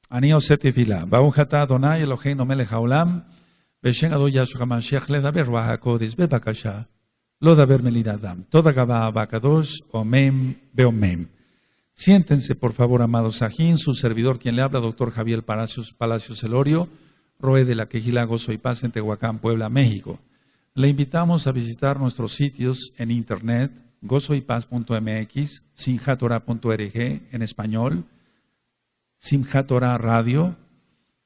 Anio setifila. Baujata Adonai Eloheinu melech haolam. Beshen ado Yahshua HaMashiach ledaber wahakodis bebakasha. Lo daber melidadam. Toda gaba abacadosh. Omem beomem. Siéntense, por favor, amados Sajín, su servidor, quien le habla, doctor Javier Palacios Elorio, Roe de la Quejilá, Gozo y Paz en Tehuacán, Puebla, México. Le invitamos a visitar nuestros sitios en internet, gozoypaz.mx, simchatorah.org en español, Simchat Torah Radio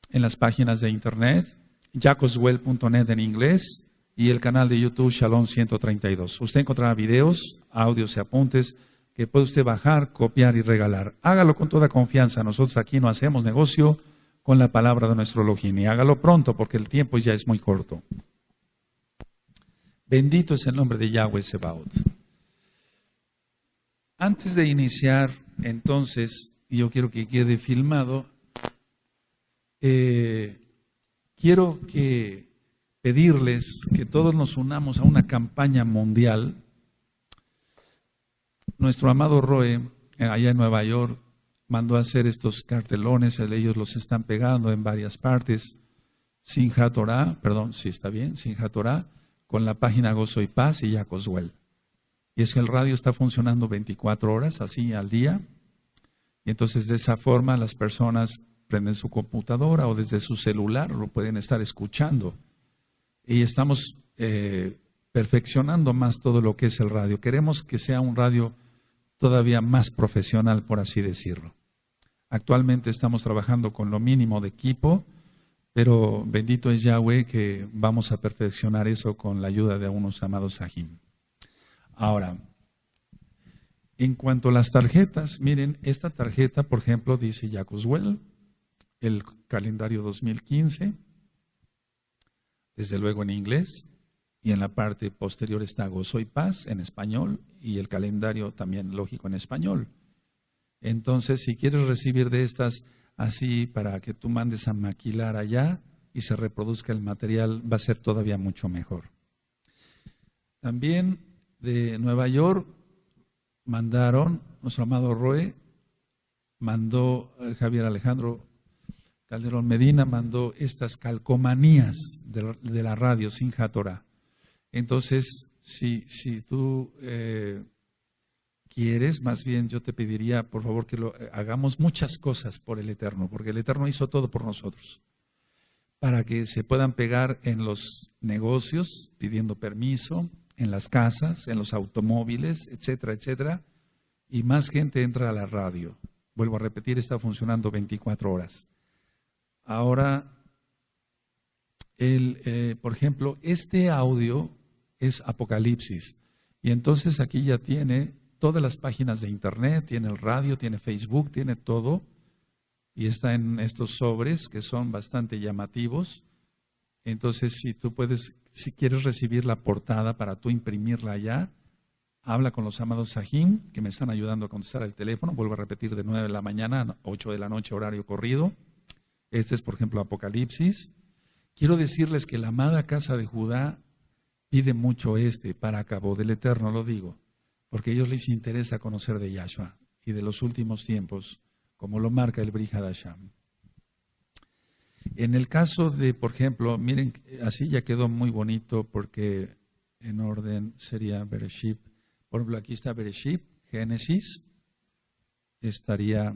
en las páginas de internet, jacoswell.net en inglés y el canal de YouTube Shalom 132. Usted encontrará videos, audios y apuntes que puede usted bajar, copiar y regalar. Hágalo con toda confianza. Nosotros aquí no hacemos negocio con la palabra de nuestro Elohim. Y hágalo pronto porque el tiempo ya es muy corto. Bendito es el nombre de Yahweh Sebaot. Antes de iniciar, entonces, y yo quiero que quede filmado, quiero pedirles que todos nos unamos a una campaña mundial. Nuestro amado Roe, allá en Nueva York, mandó a hacer estos cartelones, ellos los están pegando en varias partes. Simchat Torah, Simchat Torah, con la página Gozo y Paz y Jacoswell. Y es que el radio está funcionando 24 horas, así al día. Y entonces de esa forma las personas prenden su computadora o desde su celular lo pueden estar escuchando. Y estamos perfeccionando más todo lo que es el radio. Queremos que sea un radio todavía más profesional, por así decirlo. Actualmente estamos trabajando con lo mínimo de equipo, pero bendito es Yahweh que vamos a perfeccionar eso con la ayuda de unos amados Sahim. Ahora, en cuanto a las tarjetas, miren, esta tarjeta, por ejemplo, dice Jacoswell, el calendario 2015, desde luego en inglés, y en la parte posterior está Gozo y Paz en español, y el calendario también lógico en español. Entonces, si quieres recibir de estas así para que tú mandes a maquilar allá y se reproduzca el material, va a ser todavía mucho mejor. También de Nueva York mandaron, nuestro amado Roe, mandó Javier Alejandro Calderón Medina, mandó estas calcomanías de la radio Simchat Torah. Entonces, si tú quieres, más bien yo te pediría, por favor, que hagamos muchas cosas por el Eterno, porque el Eterno hizo todo por nosotros, para que se puedan pegar en los negocios, pidiendo permiso, en las casas, en los automóviles, etcétera, etcétera, y más gente entra a la radio. Vuelvo a repetir, está funcionando 24 horas. Ahora, por ejemplo, este audio es Apocalipsis, y entonces aquí ya tiene todas las páginas de internet, tiene el radio, tiene Facebook, tiene todo, y está en estos sobres que son bastante llamativos. Entonces, si quieres recibir la portada para tú imprimirla allá, habla con los amados Sahim, que me están ayudando a contestar el teléfono. Vuelvo a repetir, de 9 de la mañana a 8 de la noche, horario corrido. Este es, por ejemplo, Apocalipsis. Quiero decirles que la amada casa de Judá pide mucho para acabo del Eterno, lo digo, porque a ellos les interesa conocer de Yahshua y de los últimos tiempos, como lo marca el Brit Hadasham. En el caso de, por ejemplo, miren, así ya quedó muy bonito porque en orden sería Bereshit. Por ejemplo, aquí está Bereshit, Génesis, estaría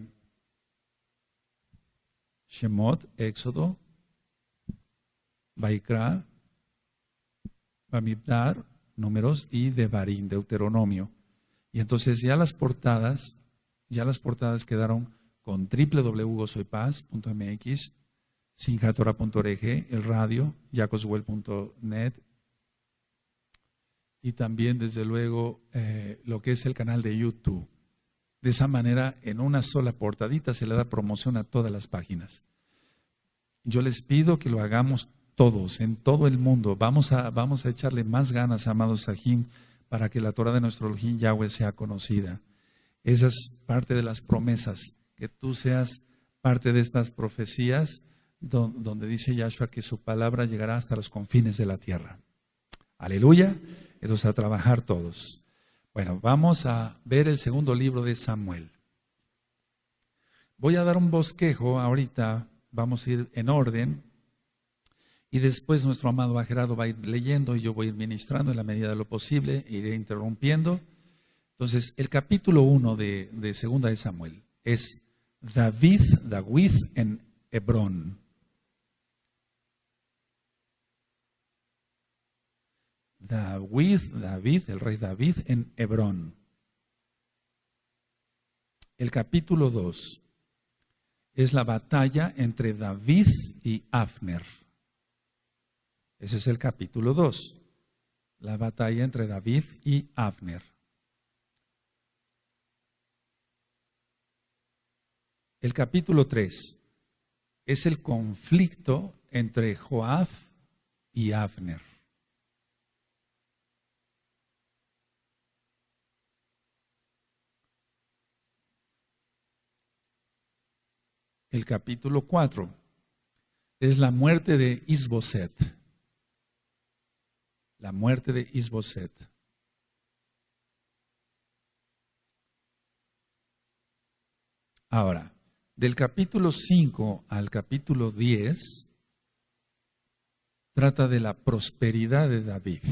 Shemot, Éxodo, Vaikra, Bamidbar, Números y Devarim, Deuteronomio. Y entonces ya las portadas quedaron con www.gozoypaz.mx, simchatorah.org, el radio, jacoswell.net y también desde luego lo que es el canal de YouTube. De esa manera, en una sola portadita se le da promoción a todas las páginas. Yo les pido que lo hagamos todos, en todo el mundo. Vamos a echarle más ganas, amados Sahim, para que la Torah de nuestro Elohim Yahweh sea conocida. Esa es parte de las promesas, que tú seas parte de estas profecías donde dice Yahshua que su palabra llegará hasta los confines de la tierra. Aleluya. Entonces, a trabajar todos. Bueno, vamos a ver el segundo libro de Samuel. Voy a dar un bosquejo ahorita, vamos a ir en orden, y después nuestro amado Gerardo va a ir leyendo y yo voy a ir ministrando en la medida de lo posible, iré interrumpiendo. Entonces, el capítulo 1 de Segunda de Samuel es David en Hebrón. David, el rey David en Hebrón. El capítulo 2 es la batalla entre David y Abner. Ese es el capítulo 2, la batalla entre David y Abner. El capítulo 3 es el conflicto entre Joab y Abner. El capítulo 4 es la muerte de Isboset. La muerte de Isboset. Ahora, del capítulo 5 al capítulo 10 trata de la prosperidad de David.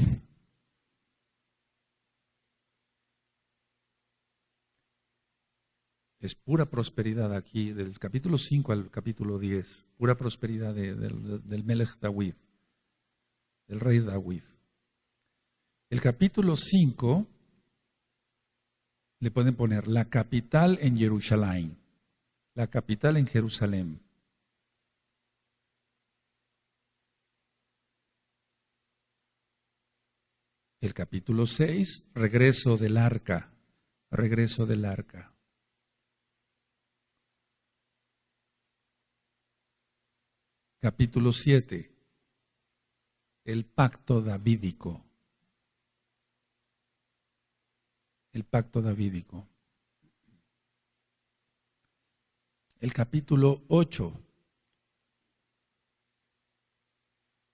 Es pura prosperidad aquí, del capítulo 5 al capítulo 10, pura prosperidad del Melech David, del rey David. El capítulo 5 le pueden poner la capital en Jerusalén, la capital en Jerusalén. El capítulo 6, regreso del arca, regreso del arca. Capítulo 7, el pacto davídico. El pacto davídico. El capítulo 8,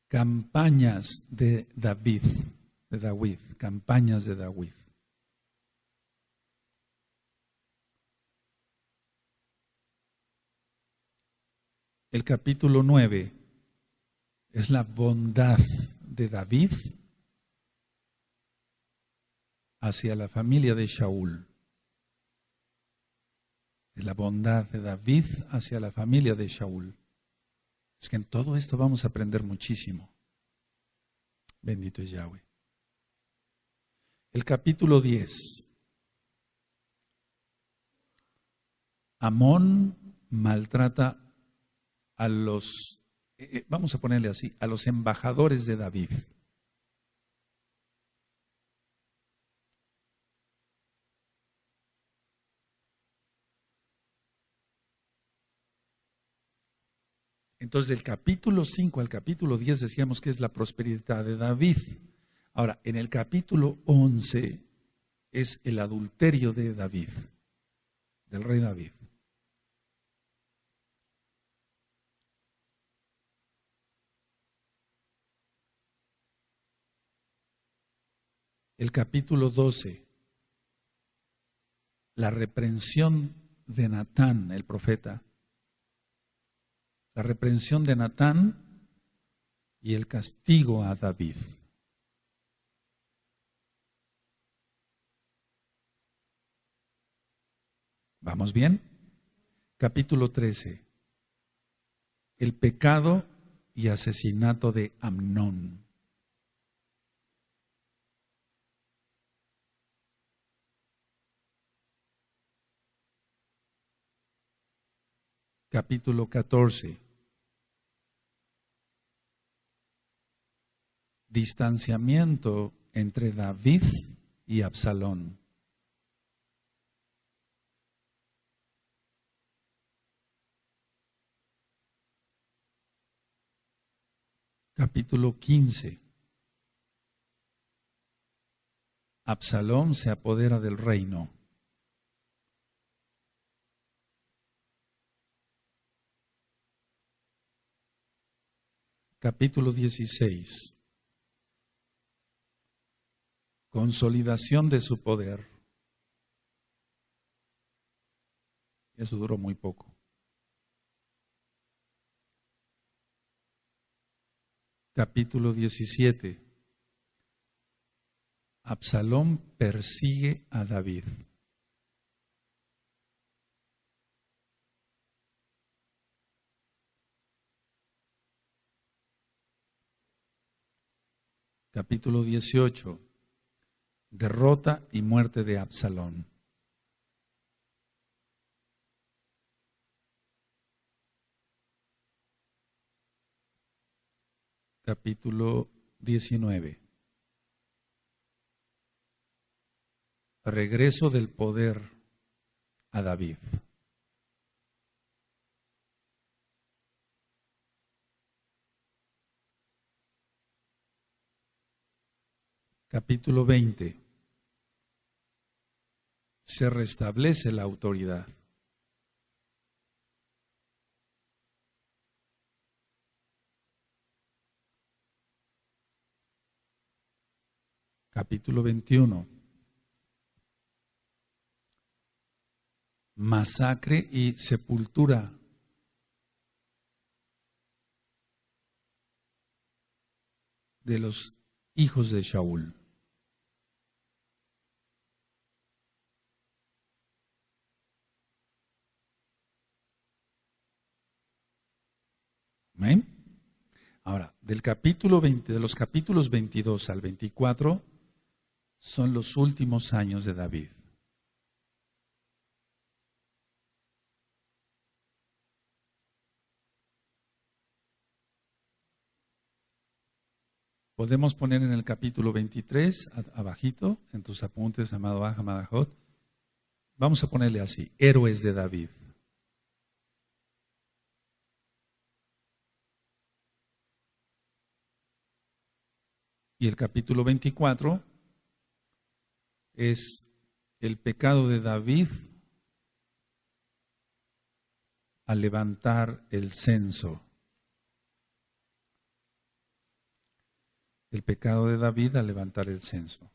campañas de David, campañas de David. El capítulo 9 es la bondad de David hacia la familia de Shaul. Es la bondad de David hacia la familia de Shaul. Es que en todo esto vamos a aprender muchísimo. Bendito es Yahweh. El capítulo 10. Amón maltrata a los, vamos a ponerle así, a los embajadores de David. Entonces, del capítulo 5 al capítulo 10 decíamos que es la prosperidad de David. Ahora, en el capítulo 11 es el adulterio de David, del rey David. El capítulo 12, la reprensión de Natán, el profeta. La reprensión de Natán y el castigo a David. ¿Vamos bien? Capítulo 13. El pecado y asesinato de Amnón. Capítulo 14. Distanciamiento entre David y Absalón. Capítulo 15. Absalón se apodera del reino. Capítulo 16. Consolidación de su poder. Eso duró muy poco. capítulo 17. Absalón persigue a David. Capítulo 18. Derrota y muerte de Absalón. Capítulo 19. Regreso del poder a David. Capítulo 20. Se restablece la autoridad. Capítulo 21. Masacre y sepultura de los hijos de Shaul. ¿Amén? Ahora, del capítulo 20, de los capítulos 22 al 24 son los últimos años de David. Podemos poner en el capítulo 23, abajito, en tus apuntes, amado Ahamadajot, vamos a ponerle así, héroes de David. Y el capítulo 24 es el pecado de David al levantar el censo. El pecado de David al levantar el censo.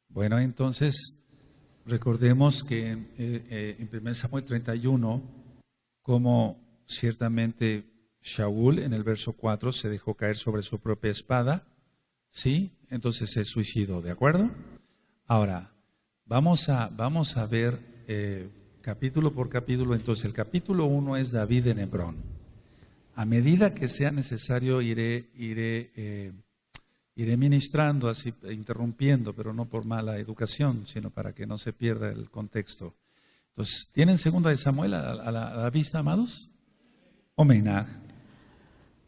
Bueno, entonces recordemos que en 1 Samuel 31, como ciertamente Shaul en el verso 4 se dejó caer sobre su propia espada, ¿sí? Entonces se suicidó, ¿de acuerdo? Ahora, vamos a ver capítulo por capítulo. Entonces, el capítulo 1 es David en Hebrón. A medida que sea necesario iré ministrando, así interrumpiendo, pero no por mala educación, sino para que no se pierda el contexto. Entonces, ¿tienen segunda de Samuel a la vista, amados? Omenaj.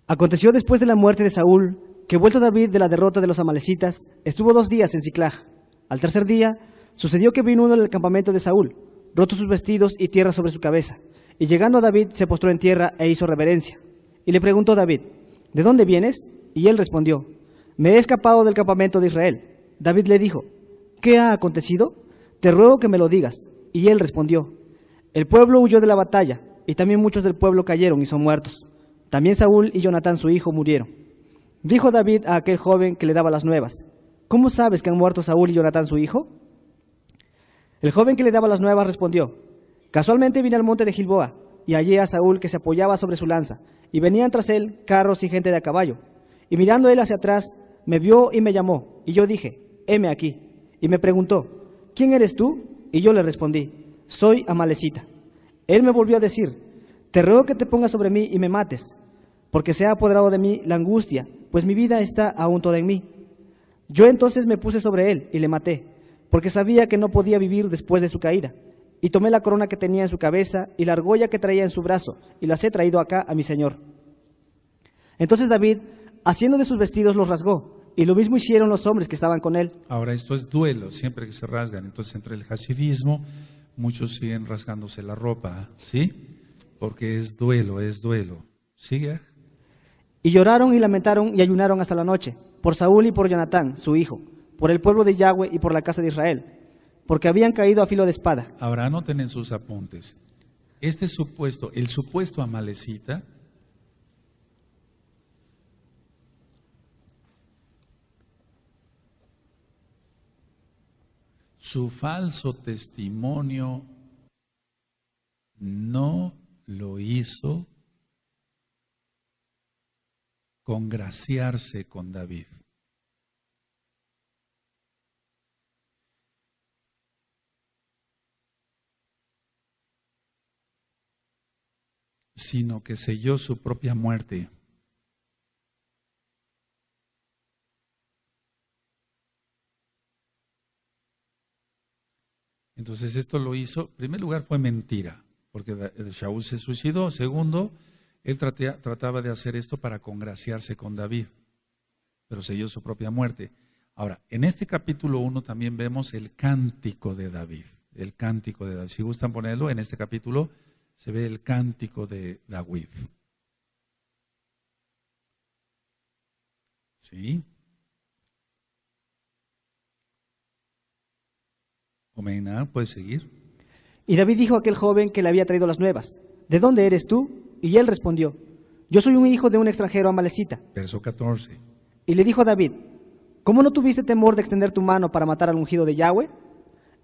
Aconteció después de la muerte de Saúl, que vuelto David de la derrota de los amalecitas, estuvo 2 días en Siclag. Al tercer día, sucedió que vino uno del campamento de Saúl, roto sus vestidos y tierra sobre su cabeza. Y llegando a David, se postró en tierra e hizo reverencia. Y le preguntó David, ¿de dónde vienes? Y él respondió, me he escapado del campamento de Israel. David le dijo, ¿qué ha acontecido? Te ruego que me lo digas. Y él respondió, el pueblo huyó de la batalla, y también muchos del pueblo cayeron y son muertos. También Saúl y Jonatán su hijo murieron. Dijo David a aquel joven que le daba las nuevas, ¿cómo sabes que han muerto Saúl y Jonatán su hijo? El joven que le daba las nuevas respondió, casualmente vine al monte de Gilboa, y hallé a Saúl que se apoyaba sobre su lanza, y venían tras él carros y gente de a caballo. Y mirando él hacia atrás, me vio y me llamó, y yo dije, heme aquí. Y me preguntó, ¿quién eres tú? Y yo le respondí, soy amalecita. Él me volvió a decir, te ruego que te pongas sobre mí y me mates, porque se ha apoderado de mí la angustia, pues mi vida está aún toda en mí. Yo entonces me puse sobre él y le maté, porque sabía que no podía vivir después de su caída. Y tomé la corona que tenía en su cabeza y la argolla que traía en su brazo, y las he traído acá a mi señor. Entonces David, haciendo de sus vestidos, los rasgó, y lo mismo hicieron los hombres que estaban con él. Ahora, esto es duelo, siempre que se rasgan. Entonces, entre el hasidismo, muchos siguen rasgándose la ropa, ¿sí? Porque es duelo, es duelo. ¿Sigue? Y lloraron y lamentaron y ayunaron hasta la noche, por Saúl y por Jonatán, su hijo, por el pueblo de Yahweh y por la casa de Israel, porque habían caído a filo de espada. Ahora anoten en sus apuntes. El supuesto amalecita, su falso testimonio no lo hizo congraciarse con David. Sino que selló su propia muerte. Entonces esto lo hizo, en primer lugar fue mentira, porque Shaul se suicidó. Segundo, él trataba de hacer esto para congraciarse con David, pero selló su propia muerte. Ahora, en este capítulo 1 también vemos el cántico de David, el cántico de David. Si gustan ponerlo, en este capítulo se ve el cántico de David. ¿Sí? Omeina, ¿puedes seguir? Y David dijo a aquel joven que le había traído las nuevas: ¿de dónde eres tú? Y él respondió: yo soy un hijo de un extranjero amalecita. Verso 14. Y le dijo a David: ¿cómo no tuviste temor de extender tu mano para matar al ungido de Yahweh?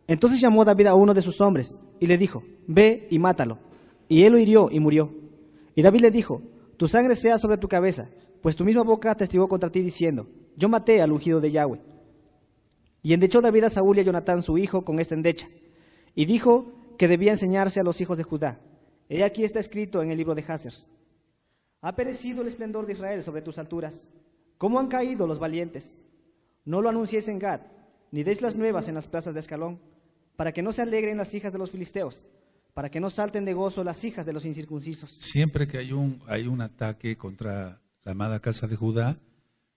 Entonces llamó David a uno de sus hombres y le dijo: ve y mátalo. Y él lo hirió y murió. Y David le dijo: tu sangre sea sobre tu cabeza, pues tu misma boca testigó contra ti diciendo: yo maté al ungido de Yahweh. Y endechó David a Saúl y a Jonatán su hijo con esta endecha, y dijo que debía enseñarse a los hijos de Judá. He aquí está escrito en el libro de Jaser: ha perecido el esplendor de Israel sobre tus alturas. ¿Cómo han caído los valientes? No lo anunciéis en Gad, ni deis las nuevas en las plazas de Ascalón, para que no se alegren las hijas de los filisteos, para que no salten de gozo las hijas de los incircuncisos. Siempre que hay un ataque contra la amada casa de Judá,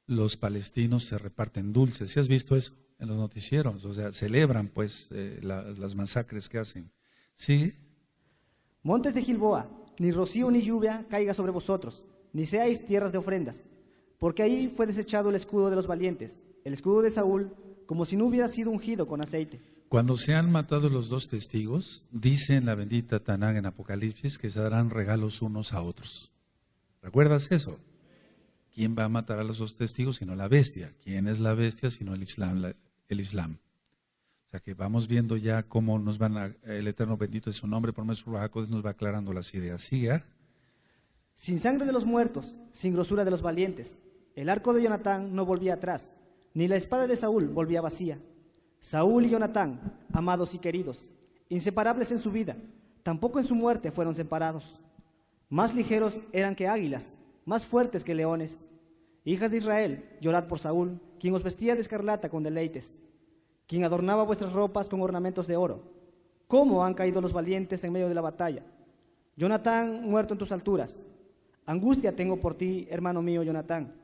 los palestinos se reparten dulces. ¿Sí has visto eso en los noticieros? O sea, celebran pues las masacres que hacen. ¿Sí? Montes de Gilboa, ni rocío ni lluvia caiga sobre vosotros, ni seáis tierras de ofrendas, porque ahí fue desechado el escudo de los valientes, el escudo de Saúl, como si no hubiera sido ungido con aceite. Cuando se han matado los dos testigos, dice en la bendita Tanaj en Apocalipsis que se darán regalos unos a otros. ¿Recuerdas eso? ¿Quién va a matar a los dos testigos sino la bestia? ¿Quién es la bestia sino el Islam? O sea que vamos viendo ya cómo nos van el Eterno bendito de su nombre, por nuestro Rahakodes nos va aclarando las ideas. Siga. Sin sangre de los muertos, sin grosura de los valientes, el arco de Jonatán no volvía atrás, ni la espada de Saúl volvía vacía. Saúl y Jonatán, amados y queridos, inseparables en su vida, tampoco en su muerte fueron separados. Más ligeros eran que águilas, más fuertes que leones. Hijas de Israel, llorad por Saúl, quien os vestía de escarlata con deleites, quien adornaba vuestras ropas con ornamentos de oro. ¿Cómo han caído los valientes en medio de la batalla? Jonatán, muerto en tus alturas. Angustia tengo por ti, hermano mío Jonatán,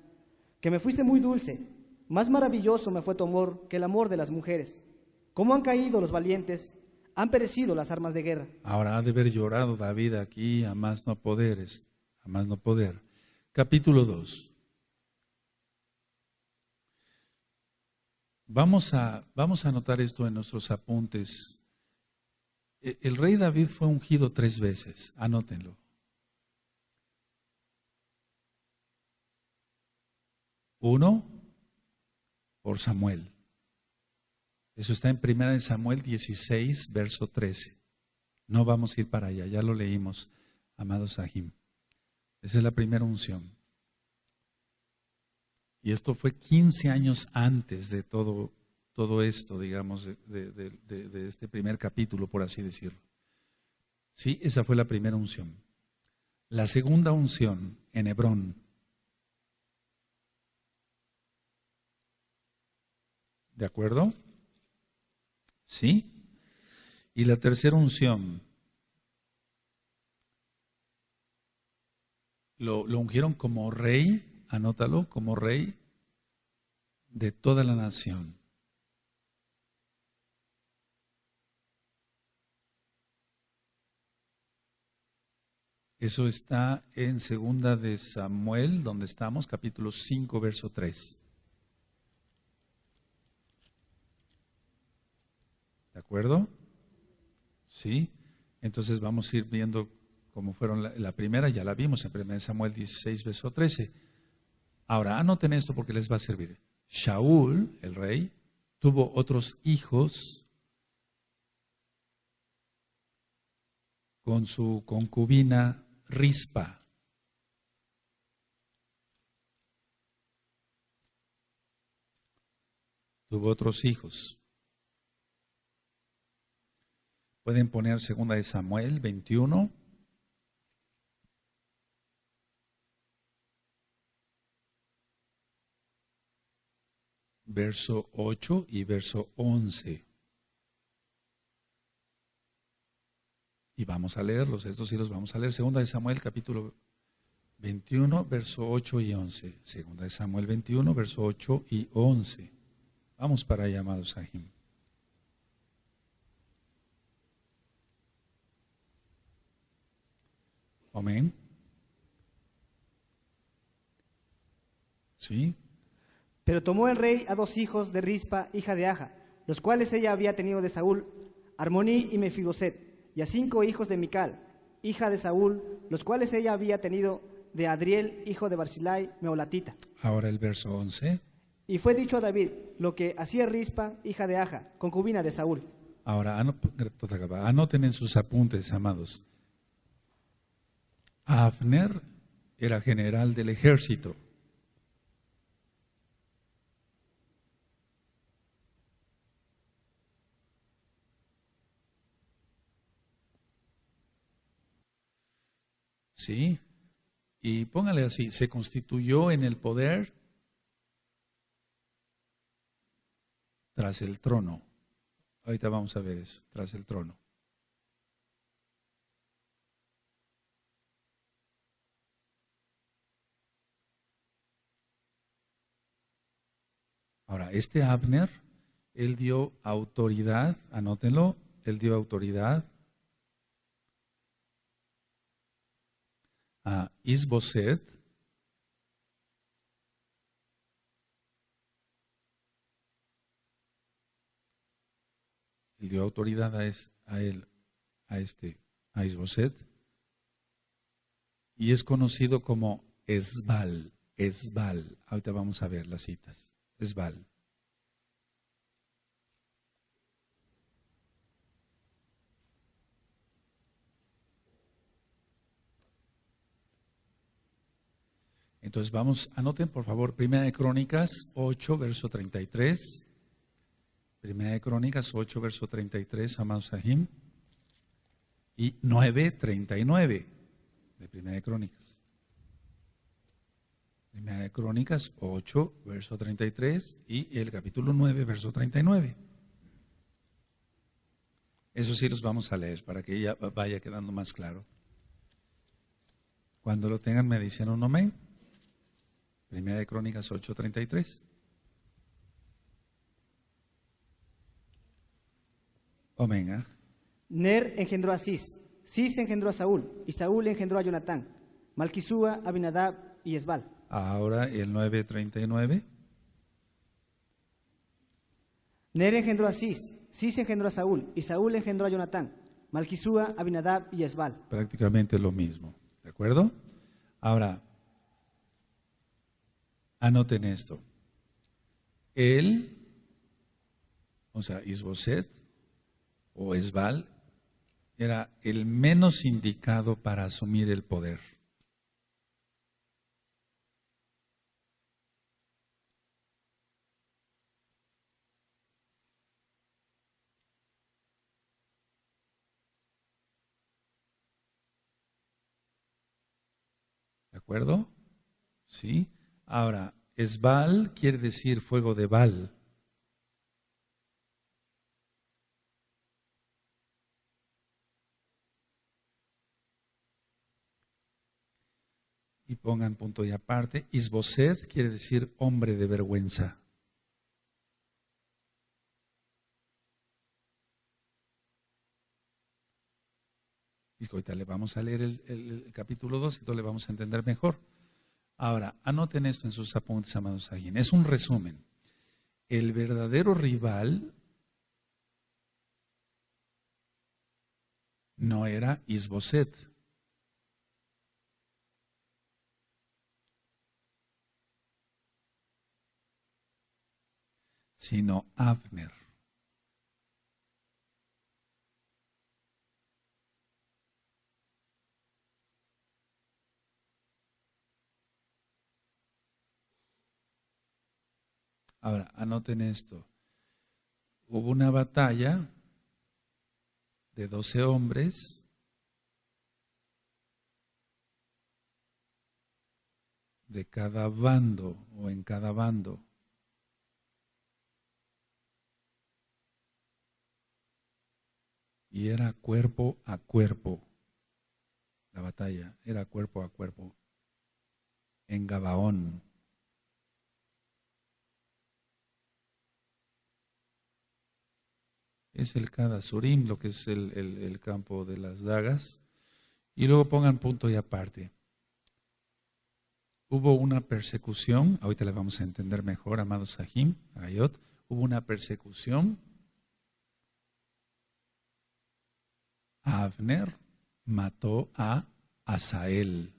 que me fuiste muy dulce. Más maravilloso me fue tu amor que el amor de las mujeres. ¿Cómo han caído los valientes? Han perecido las armas de guerra. Ahora ha de haber llorado David aquí a más no poder, a más no poder. Capítulo 2. Vamos a anotar esto en nuestros apuntes. El rey David fue ungido 3 veces, anótenlo. Uno, por Samuel. Eso está en 1 Samuel 16, verso 13. No vamos a ir para allá, ya lo leímos, amados Sahim. Esa es la primera unción. Y esto fue 15 años antes de todo esto, digamos, de este primer capítulo, por así decirlo. Sí, esa fue la primera unción. La segunda unción en Hebrón. ¿De acuerdo? ¿Sí? Y la tercera unción, lo ungieron como rey, anótalo, como rey de toda la nación. Eso está en 2 de Samuel, donde estamos, capítulo 5, verso 3. ¿De acuerdo? ¿Sí? Entonces vamos a ir viendo cómo fueron la primera, ya la vimos en 1 Samuel 16, verso 13. Ahora, anoten esto porque les va a servir. Shaul, el rey, tuvo otros hijos con su concubina Rispa. Tuvo otros hijos. Pueden poner 2 de Samuel 21. Verso 8 y verso 11. Y vamos a leerlos, estos sí los vamos a leer. 2 de Samuel capítulo 21, verso 8 y 11. 2 de Samuel 21, verso 8 y 11. Vamos para allá, amados Sahim. Amén. ¿Sí? Pero tomó el rey a 2 hijos de Rispa, hija de Aja, los cuales ella había tenido de Saúl, Armoní y Mefiboset, y a 5 hijos de Mical, hija de Saúl, los cuales ella había tenido de Adriel, hijo de Barzillai, meolatita. Ahora el verso 11. Y fue dicho a David lo que hacía Rispa, hija de Aja, concubina de Saúl. Ahora, anoten en sus apuntes, amados. Abner era general del ejército. ¿Sí? Y póngale así, se constituyó en el poder tras el trono. Ahorita vamos a ver eso, tras el trono. Ahora, este Abner, él dio autoridad, anótenlo, él dio autoridad a Isboset, él dio autoridad a Isboset, y es conocido como Esbal. Ahorita vamos a ver las citas. Esbal. Entonces vamos, anoten por favor, 1 de Crónicas 8, verso 33. 1 de Crónicas 8, verso 33, amados Sahim. Y 9, 39 de 1 de Crónicas. 1 de Crónicas 8, verso 33 y el capítulo 9, verso 39. Eso sí los vamos a leer para que ya vaya quedando más claro. Cuando lo tengan me dicen un amén. 1 de Crónicas 8, 33. Amén. ¿Eh? Ner engendró a Cis, Cis engendró a Saúl, y Saúl engendró a Jonatán, Malquisúa, Abinadab y Esbal. Ahora el 9:39. Ner engendró a Cis, Cis engendró a Saúl, y Saúl engendró a Jonatán, Malquisúa, Abinadab y Esbal. Prácticamente lo mismo, ¿de acuerdo? Ahora, anoten esto. Él, o sea, Isboset o Esbal, era el menos indicado para asumir el poder. ¿De acuerdo? ¿Sí? Ahora, Esbal quiere decir fuego de Baal. Y pongan punto y aparte. Isboset quiere decir hombre de vergüenza. Y ahorita le vamos a leer el capítulo 2 y entonces le vamos a entender mejor. Ahora, anoten esto en sus apuntes, amados Sahim. Es un resumen. El verdadero rival no era Isboset, sino Abner. Ahora, anoten esto. Hubo una batalla de 12 hombres de cada bando o en cada bando. Y era cuerpo a cuerpo. La batalla era cuerpo a cuerpo. En Gabaón. Es el Kadasurim, lo que es el campo de las dagas. Y luego pongan punto y aparte. Hubo una persecución, ahorita la vamos a entender mejor, amados Sahim, Ayot. Hubo una persecución. Abner mató a Asael.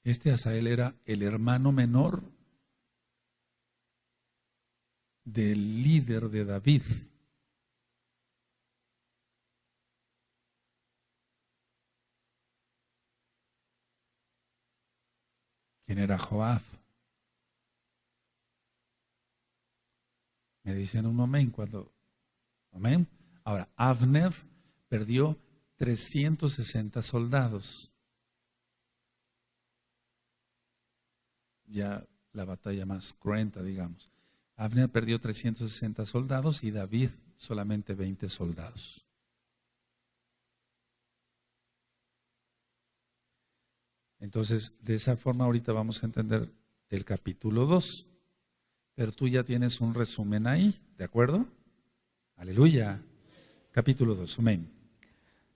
Este Asael era el hermano menor del líder de David. ¿Quién era Joab? Me dicen un amén cuando... Amén. Ahora, Abner perdió 360 soldados. Ya la batalla más cruenta, digamos. Abner perdió 360 soldados y David solamente 20 soldados. Entonces, de esa forma ahorita vamos a entender el capítulo 2. Pero tú ya tienes un resumen ahí, ¿de acuerdo? Aleluya. Capítulo 2, amén.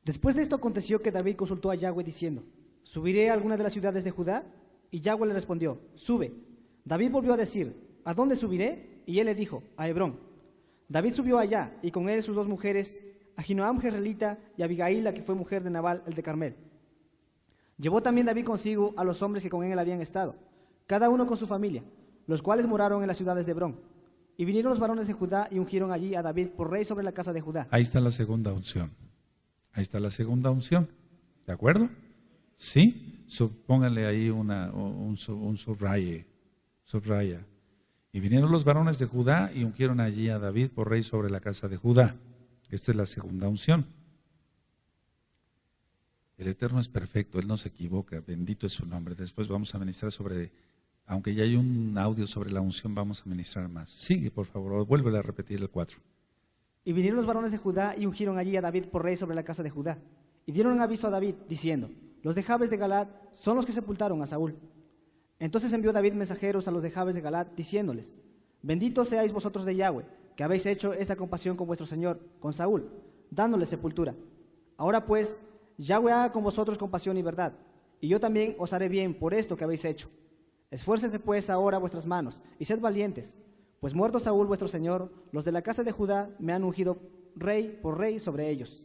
Después de esto aconteció que David consultó a Yahweh diciendo, ¿subiré a alguna de las ciudades de Judá? Y Yahweh le respondió, sube. David volvió a decir, ¿a dónde subiré? Y él le dijo, a Hebrón. David subió allá, y con él sus dos mujeres, Ahinoam jezreelita y Abigail, la que fue mujer de Nabal, el de Carmel. Llevó también David consigo a los hombres que con él habían estado, cada uno con su familia, los cuales moraron en las ciudades de Hebrón. Y vinieron los varones de Judá y ungieron allí a David por rey sobre la casa de Judá. Ahí está la segunda unción. Ahí está la segunda unción. ¿De acuerdo? ¿Sí? Pónganle ahí un subraye. Subraya. Y vinieron los varones de Judá y ungieron allí a David por rey sobre la casa de Judá. Esta es la segunda unción. El Eterno es perfecto, Él no se equivoca, bendito es su nombre. Después vamos a ministrar sobre, aunque ya hay un audio sobre la unción, vamos a ministrar más. Sigue, por favor, vuélvele a repetir el 4. Y vinieron los varones de Judá y ungieron allí a David por rey sobre la casa de Judá. Y dieron un aviso a David, diciendo, los de Jabes de Galaad son los que sepultaron a Saúl. Entonces envió David mensajeros a los de Jabes de Galaad, diciéndoles, benditos seáis vosotros de Yahweh, que habéis hecho esta compasión con vuestro señor, con Saúl, dándole sepultura. Ahora pues, Yahweh haga con vosotros compasión y verdad, y yo también os haré bien por esto que habéis hecho. Esfuércense pues ahora vuestras manos, y sed valientes, pues muerto Saúl vuestro señor, los de la casa de Judá me han ungido rey por rey sobre ellos.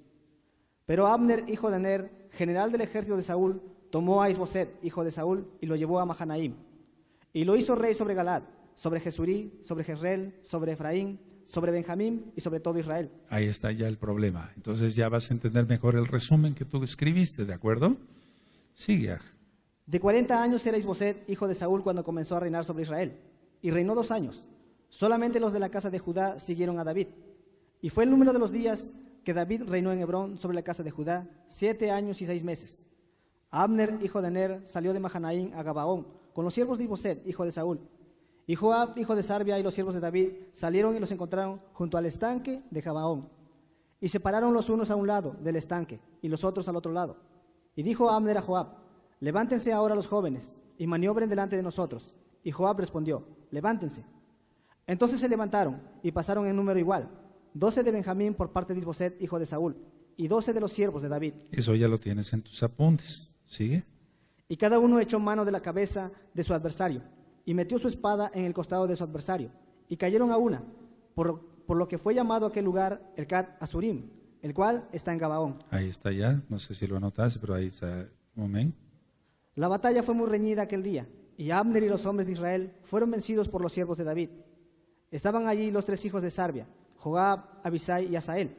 Pero Abner, hijo de Ner, general del ejército de Saúl, tomó a Isboset, hijo de Saúl, y lo llevó a Mahanaim. Y lo hizo rey sobre Galaad, sobre Jesurí, sobre Jezreel, sobre Efraín, sobre Benjamín y sobre todo Israel. Ahí está ya el problema. Entonces ya vas a entender mejor el resumen que tú escribiste, ¿de acuerdo? Sigue. De 40 años era Isboset, hijo de Saúl, cuando comenzó a reinar sobre Israel. Y reinó 2 años. Solamente los de la casa de Judá siguieron a David. Y fue el número de los días que David reinó en Hebrón sobre la casa de Judá, 7 años y 6 meses. Abner, hijo de Ner, salió de Mahanaim a Gabaón, con los siervos de Isboset, hijo de Saúl. Y Joab, hijo de Sarbia, y los siervos de David salieron y los encontraron junto al estanque de Gabaón. Y se pararon los unos a un lado del estanque y los otros al otro lado. Y dijo Abner a Joab, levántense ahora los jóvenes y maniobren delante de nosotros. Y Joab respondió, levántense. Entonces se levantaron y pasaron en número igual, 12 de Benjamín por parte de Isboset, hijo de Saúl, y 12 de los siervos de David. Eso ya lo tienes en tus apuntes. ¿Sigue? Y cada uno echó mano de la cabeza de su adversario, y metió su espada en el costado de su adversario, y cayeron a una, por lo que fue llamado aquel lugar el Cat Azurim, el cual está en Gabaón. Ahí está ya, no sé si lo anotaste, pero ahí está. Amén. La batalla fue muy reñida aquel día, y Abner y los hombres de Israel fueron vencidos por los siervos de David. Estaban allí los 3 hijos de Sarbia, Joab, Abisai y Asael.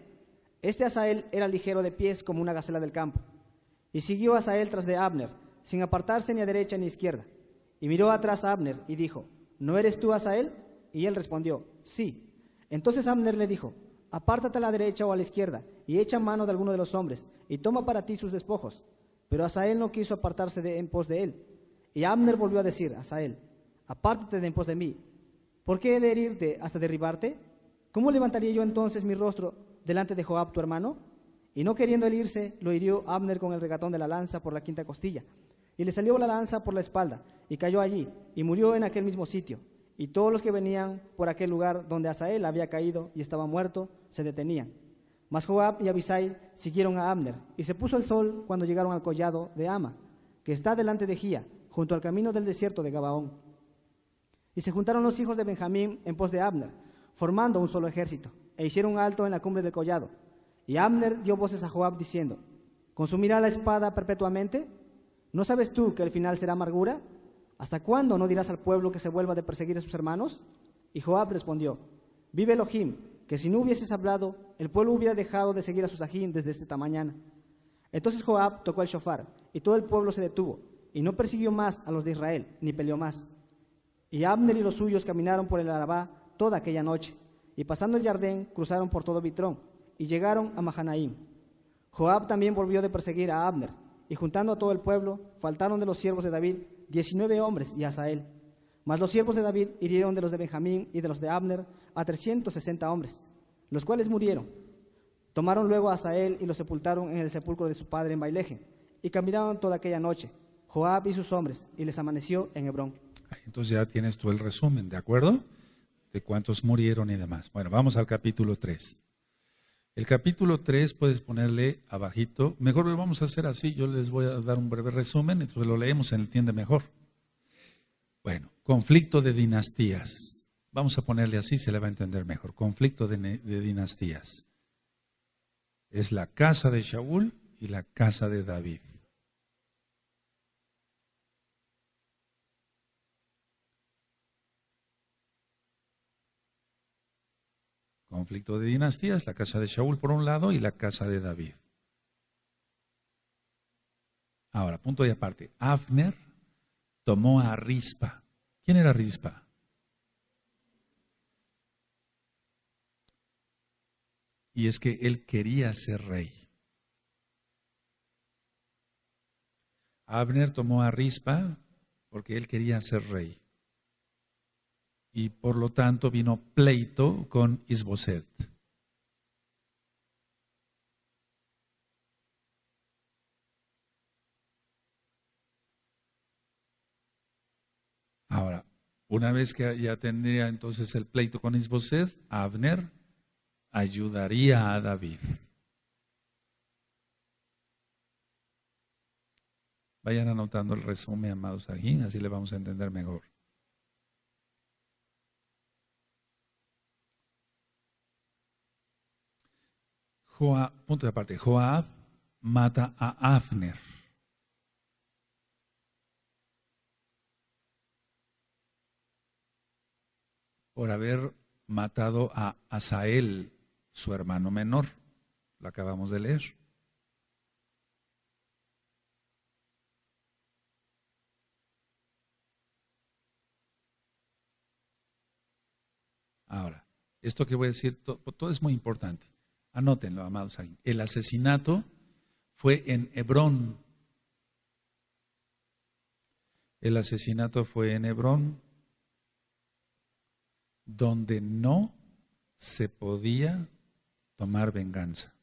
Este Asael era ligero de pies como una gacela del campo. Y siguió Asael tras de Abner, sin apartarse ni a derecha ni a izquierda. Y miró atrás a Abner y dijo, ¿no eres tú Asael? Y él respondió, sí. Entonces Abner le dijo, apártate a la derecha o a la izquierda, y echa mano de alguno de los hombres, y toma para ti sus despojos. Pero Asael no quiso apartarse en pos de él. Y Abner volvió a decir a Asael, apártate de en pos de mí. ¿Por qué he de herirte hasta derribarte? ¿Cómo levantaría yo entonces mi rostro delante de Joab tu hermano? Y no queriendo él irse, lo hirió Abner con el regatón de la lanza por la quinta costilla. Y le salió la lanza por la espalda, y cayó allí, y murió en aquel mismo sitio. Y todos los que venían por aquel lugar donde Asael había caído y estaba muerto, se detenían. Mas Joab y Abisai siguieron a Abner, y se puso el sol cuando llegaron al collado de Ama, que está delante de Gía, junto al camino del desierto de Gabaón. Y se juntaron los hijos de Benjamín en pos de Abner, formando un solo ejército, e hicieron alto en la cumbre del collado. Y Abner dio voces a Joab diciendo, ¿consumirá la espada perpetuamente? ¿No sabes tú que el final será amargura? ¿Hasta cuándo no dirás al pueblo que se vuelva de perseguir a sus hermanos? Y Joab respondió, vive Elohim, que si no hubieses hablado, el pueblo hubiera dejado de seguir a Susajín desde esta mañana. Entonces Joab tocó el shofar, y todo el pueblo se detuvo, y no persiguió más a los de Israel, ni peleó más. Y Abner y los suyos caminaron por el Arabá toda aquella noche, y pasando el Jardén, cruzaron por todo Bitrón, y llegaron a Mahanaim. Joab también volvió de perseguir a Abner, y juntando a todo el pueblo, faltaron de los siervos de David 19 hombres y Asael. Mas los siervos de David hirieron de los de Benjamín y de los de Abner a 360 hombres, los cuales murieron. Tomaron luego a Asael y lo sepultaron en el sepulcro de su padre en Baileje, y caminaron toda aquella noche, Joab y sus hombres, y les amaneció en Hebrón. Entonces ya tienes tú el resumen, ¿de acuerdo? De cuántos murieron y demás. Bueno, vamos al capítulo 3. El capítulo 3 puedes ponerle abajito. Mejor lo vamos a hacer así, yo les voy a dar un breve resumen, entonces lo leemos, se entiende mejor. Bueno, conflicto de dinastías. Vamos a ponerle así, se le va a entender mejor. Conflicto de dinastías. Es la casa de Shaul y la casa de David. Conflicto de dinastías, la casa de Shaul por un lado y la casa de David. Ahora, punto y aparte. Abner tomó a Rispa. ¿Quién era Rispa? Y es que él quería ser rey. Abner tomó a Rispa porque él quería ser rey. Y por lo tanto vino pleito con Isboset. Ahora, una vez que ya tendría entonces el pleito con Isboset, Abner ayudaría a David. Vayan anotando el resumen, amados aquí, así le vamos a entender mejor. Punto de aparte, Joab mata a Abner. Por haber matado a Asael, su hermano menor. Lo acabamos de leer. Ahora, esto que voy a decir, todo es muy importante. Anótenlo, amados. El asesinato fue en Hebrón. El asesinato fue en Hebrón, donde no se podía tomar venganza.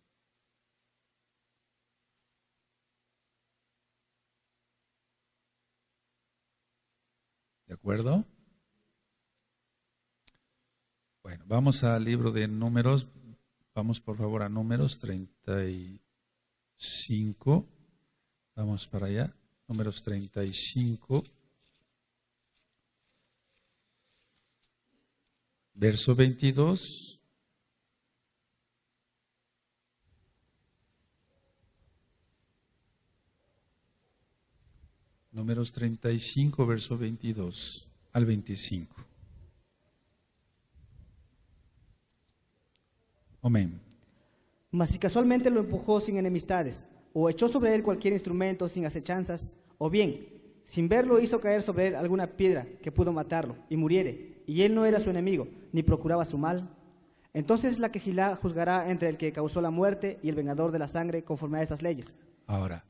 ¿De acuerdo? Bueno, vamos al libro de Números. Vamos por favor a Números 35. Vamos para allá. Números 35. Verso 22. Números 35, verso 22 al 25. Amén. Mas si casualmente lo empujó sin enemistades, o echó sobre él cualquier instrumento sin acechanzas, o bien, sin verlo hizo caer sobre él alguna piedra que pudo matarlo, y muriere, y él no era su enemigo, ni procuraba su mal, entonces la quejilá juzgará entre el que causó la muerte y el vengador de la sangre conforme a estas leyes. Ahora,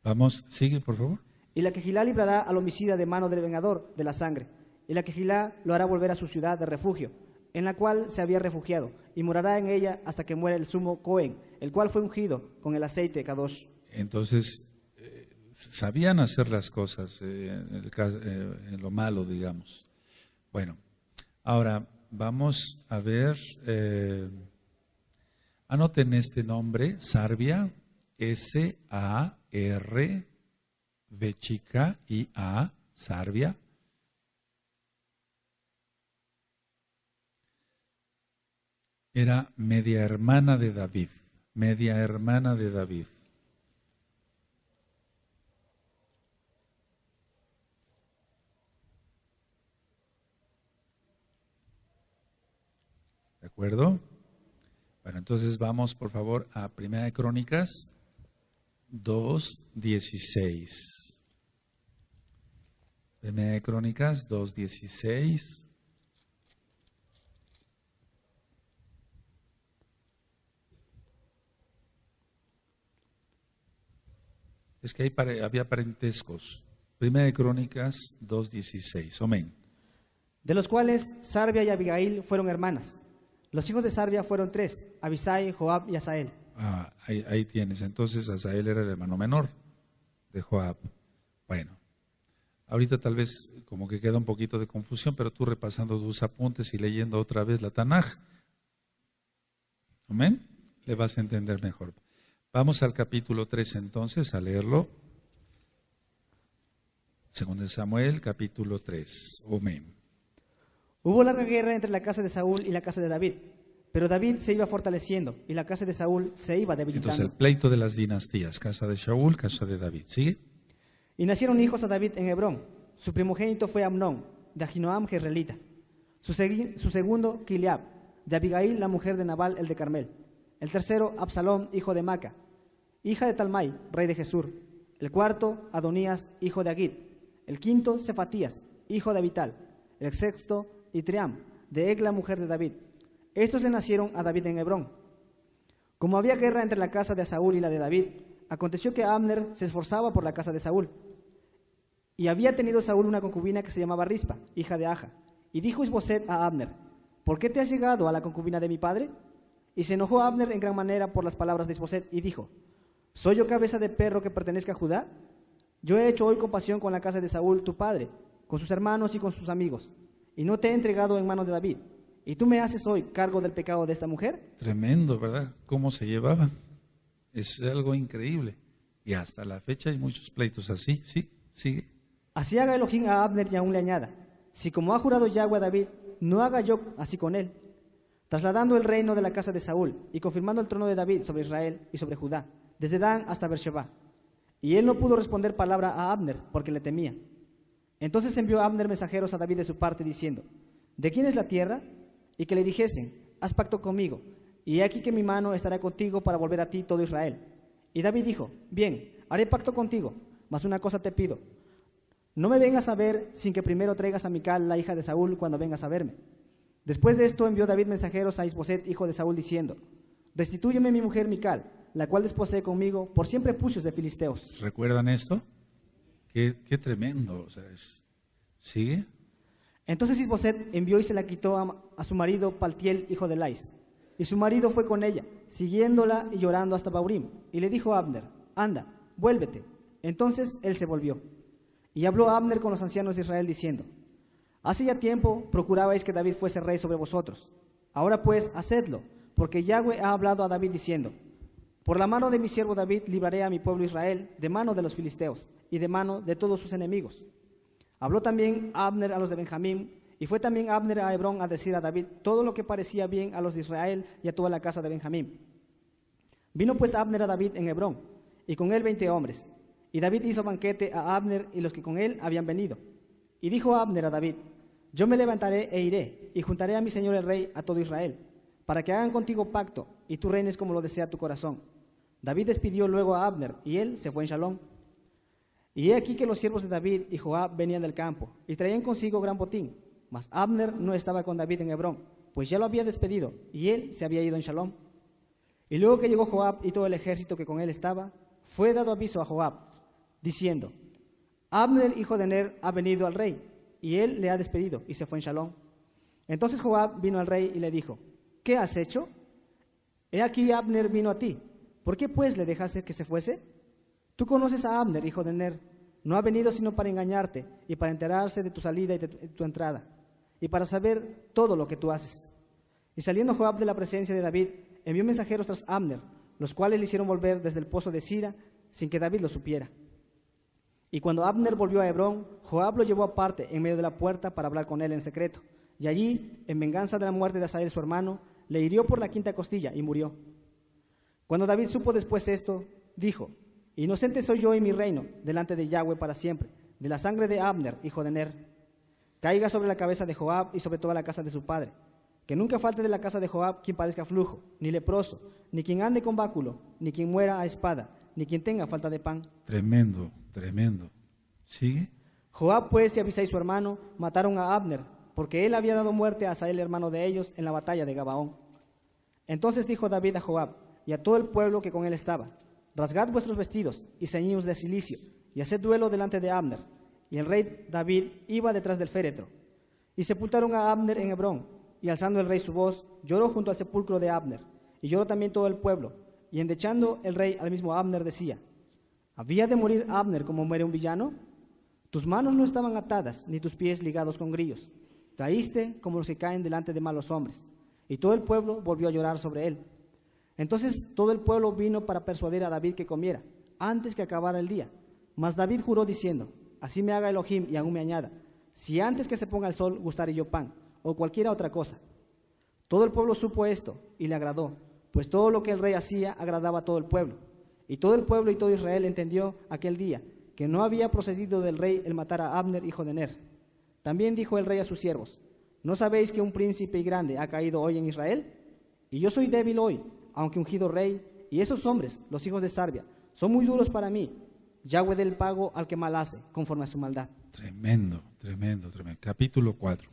vamos, sigue por favor. Y la quejilá librará al homicida de mano del vengador de la sangre, y la quejilá lo hará volver a su ciudad de refugio, en la cual se había refugiado, y morará en ella hasta que muera el sumo Cohen, el cual fue ungido con el aceite de Kadosh. Entonces, sabían hacer las cosas en lo malo, digamos. Bueno, ahora vamos a ver, anoten este nombre, Sarvia, S-A-R-V chica I-A, Sarvia. Era media hermana de David, media hermana de David. ¿De acuerdo? Bueno, entonces vamos por favor a Primera de Crónicas 2:16. Primera de Crónicas 2:16. Es que había parentescos. Primera de Crónicas 2:16. Amén. De los cuales Sarvia y Abigail fueron hermanas. Los hijos de Sarvia fueron 3, Abisai, Joab y Asael. Ahí tienes. Entonces Asael era el hermano menor de Joab. Bueno, ahorita tal vez como que queda un poquito de confusión, pero tú repasando tus apuntes y leyendo otra vez la Tanaj, amén, le vas a entender mejor. Vamos al capítulo 3 entonces, a leerlo. Segundo de Samuel, capítulo 3. Amén. Hubo larga guerra entre la casa de Saúl y la casa de David, pero David se iba fortaleciendo y la casa de Saúl se iba debilitando. Entonces el pleito de las dinastías, casa de Saúl, casa de David. ¿Sigue? Y nacieron hijos a David en Hebrón. Su primogénito fue Amnón, de Ahinoam jezreelita. Su segundo, Kiliab, de Abigail, la mujer de Nabal, el de Carmel. El tercero, Absalom, hijo de Maca, hija de Talmai, rey de Jesur. El cuarto, Adonías, hijo de Agid. El quinto, Cefatías, hijo de Abital. El sexto, Itriam, de Egla, mujer de David. Estos le nacieron a David en Hebrón. Como había guerra entre la casa de Saúl y la de David, aconteció que Abner se esforzaba por la casa de Saúl. Y había tenido Saúl una concubina que se llamaba Rispa, hija de Aja. Y dijo Isboset a Abner: ¿por qué te has llegado a la concubina de mi padre? Y se enojó Abner en gran manera por las palabras de Isboset y dijo: ¿soy yo cabeza de perro que pertenezca a Judá? Yo he hecho hoy compasión con la casa de Saúl tu padre, con sus hermanos y con sus amigos, y no te he entregado en manos de David. ¿Y tú me haces hoy cargo del pecado de esta mujer? Tremendo, ¿verdad? ¿Cómo se llevaban? Es algo increíble. Y hasta la fecha hay muchos pleitos así. Sí, sigue. Así haga Elohim a Abner y aún le añada: si como ha jurado Yahweh a David, no haga yo así con él, trasladando el reino de la casa de Saúl y confirmando el trono de David sobre Israel y sobre Judá, desde Dan hasta Beersheba. Y él no pudo responder palabra a Abner porque le temía. Entonces envió Abner mensajeros a David de su parte diciendo: ¿de quién es la tierra? Y que le dijesen: haz pacto conmigo, y he aquí que mi mano estará contigo para volver a ti todo Israel. Y David dijo: bien, haré pacto contigo, mas una cosa te pido: no me vengas a ver sin que primero traigas a Mical, la hija de Saúl, cuando vengas a verme. Después de esto envió David mensajeros a Isboset, hijo de Saúl, diciendo: restitúyeme mi mujer Mical, la cual desposee conmigo por 100 prepucios de filisteos. ¿Recuerdan esto? Qué tremendo. O sea, ¿sigue? Entonces Isboset envió y se la quitó a su marido Paltiel, hijo de Lais. Y su marido fue con ella, siguiéndola y llorando hasta Baurim. Y le dijo a Abner: anda, vuélvete. Entonces él se volvió. Y habló Abner con los ancianos de Israel diciendo: hace ya tiempo procurabais que David fuese rey sobre vosotros. Ahora pues, hacedlo, porque Yahweh ha hablado a David diciendo: por la mano de mi siervo David libraré a mi pueblo Israel de mano de los filisteos y de mano de todos sus enemigos. Habló también Abner a los de Benjamín, y fue también Abner a Hebrón a decir a David todo lo que parecía bien a los de Israel y a toda la casa de Benjamín. Vino pues Abner a David en Hebrón, y con él 20 hombres. Y David hizo banquete a Abner y los que con él habían venido. Y dijo Abner a David: yo me levantaré e iré, y juntaré a mi señor el rey a todo Israel. para que hagan contigo pacto y tú reines como lo desea tu corazón. David despidió luego a Abner y él se fue en Shalom. Y he aquí que los siervos de David y Joab venían del campo y traían consigo gran botín. Mas Abner no estaba con David en Hebrón, pues ya lo había despedido y él se había ido en Shalom. Y luego que llegó Joab y todo el ejército que con él estaba, fue dado aviso a Joab, diciendo: Abner, hijo de Ner, ha venido al rey, y él le ha despedido y se fue en Shalom. Entonces Joab vino al rey y le dijo: ¿Qué has hecho? He aquí Abner vino a ti. ¿Por qué pues le dejaste que se fuese? Tú conoces a Abner, hijo de Ner. No ha venido sino para engañarte y para enterarse de tu salida y de tu entrada, y para saber todo lo que tú haces. Y saliendo Joab de la presencia de David, envió mensajeros tras Abner, los cuales le hicieron volver desde el pozo de Sira, sin que David lo supiera. Y cuando Abner volvió a Hebrón, Joab lo llevó aparte en medio de la puerta para hablar con él en secreto. Y allí, en venganza de la muerte de Asael su hermano, le hirió por la quinta costilla y murió. Cuando David supo después esto, dijo: Inocente soy yo y mi reino delante de Yahweh para siempre, de la sangre de Abner, hijo de Ner. Caiga sobre la cabeza de Joab y sobre toda la casa de su padre. Que nunca falte de la casa de Joab quien padezca flujo, ni leproso, ni quien ande con báculo, ni quien muera a espada, ni quien tenga falta de pan. Tremendo, tremendo. ¿Sigue? Joab pues y Abisai su hermano mataron a Abner, porque él había dado muerte a Asael, hermano de ellos, en la batalla de Gabaón. Entonces dijo David a Joab y a todo el pueblo que con él estaba: Rasgad vuestros vestidos y ceñíos de cilicio, y haced duelo delante de Abner. Y el rey David iba detrás del féretro. Y sepultaron a Abner en Hebrón, y alzando el rey su voz, lloró junto al sepulcro de Abner, y lloró también todo el pueblo. Y endechando el rey al mismo Abner decía: ¿Había de morir Abner como muere un villano? Tus manos no estaban atadas, ni tus pies ligados con grillos. Caíste como los que caen delante de malos hombres. Y todo el pueblo volvió a llorar sobre él. Entonces todo el pueblo vino para persuadir a David que comiera, antes que acabara el día. Mas David juró diciendo: Así me haga Elohim y aún me añada, si antes que se ponga el sol gustare yo pan, o cualquiera otra cosa. Todo el pueblo supo esto, y le agradó, pues todo lo que el rey hacía agradaba a todo el pueblo. Y todo el pueblo y todo Israel entendió aquel día que no había procedido del rey el matar a Abner, hijo de Ner. También dijo el rey a sus siervos: ¿No sabéis que un príncipe y grande ha caído hoy en Israel? Y yo soy débil hoy, aunque ungido rey, y esos hombres, los hijos de Sarbia, son muy duros para mí. Yahweh dé el pago al que mal hace, conforme a su maldad. Tremendo, tremendo, tremendo. Capítulo 4.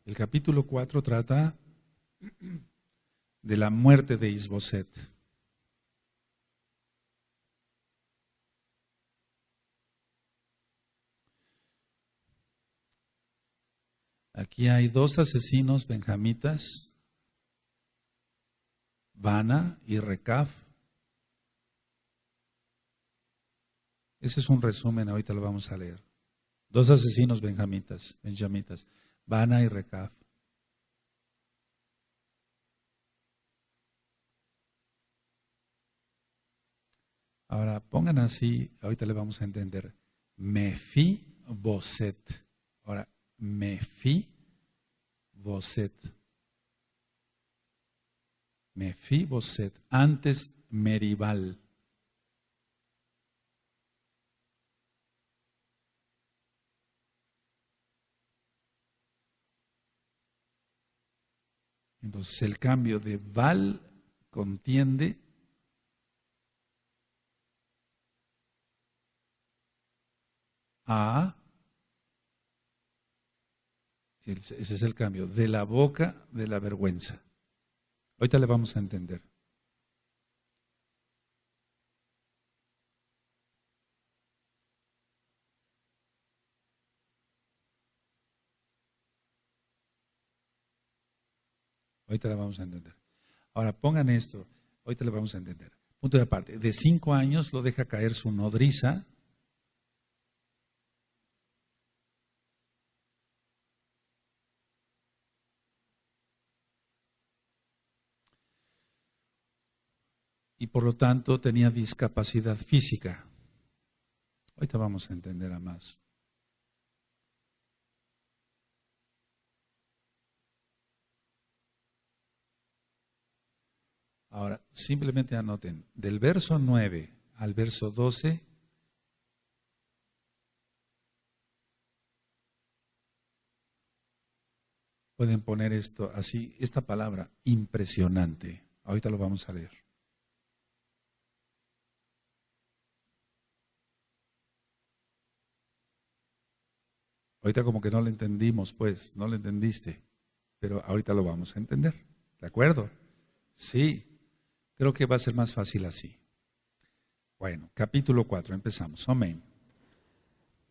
El capítulo 4 trata de la muerte de Isboset. Aquí hay dos asesinos benjamitas, Bana y Recab. Ese es un resumen, ahorita lo vamos a leer. Dos asesinos benjamitas, Bana y Recab. Ahora pongan así, ahorita le vamos a entender. Mefiboset. Ahora, Mefiboset. Mefiboset, antes Meribal. Entonces el cambio de Val contiende a, ese es el cambio, de la boca de la vergüenza. Ahorita le vamos a entender. Ahorita la vamos a entender. Ahora pongan esto, ahorita le vamos a entender. Punto de aparte, de 5 años lo deja caer su nodriza. Y por lo tanto tenía discapacidad física. Ahorita vamos a entender a más. Ahora, simplemente anoten, del verso 9 al verso 12, pueden poner esto así, esta palabra, impresionante. Ahorita lo vamos a leer. Ahorita como que no lo entendimos, pues, no lo entendiste, pero ahorita lo vamos a entender. ¿De acuerdo? Sí, creo que va a ser más fácil así. Bueno, capítulo 4, empezamos. Amén.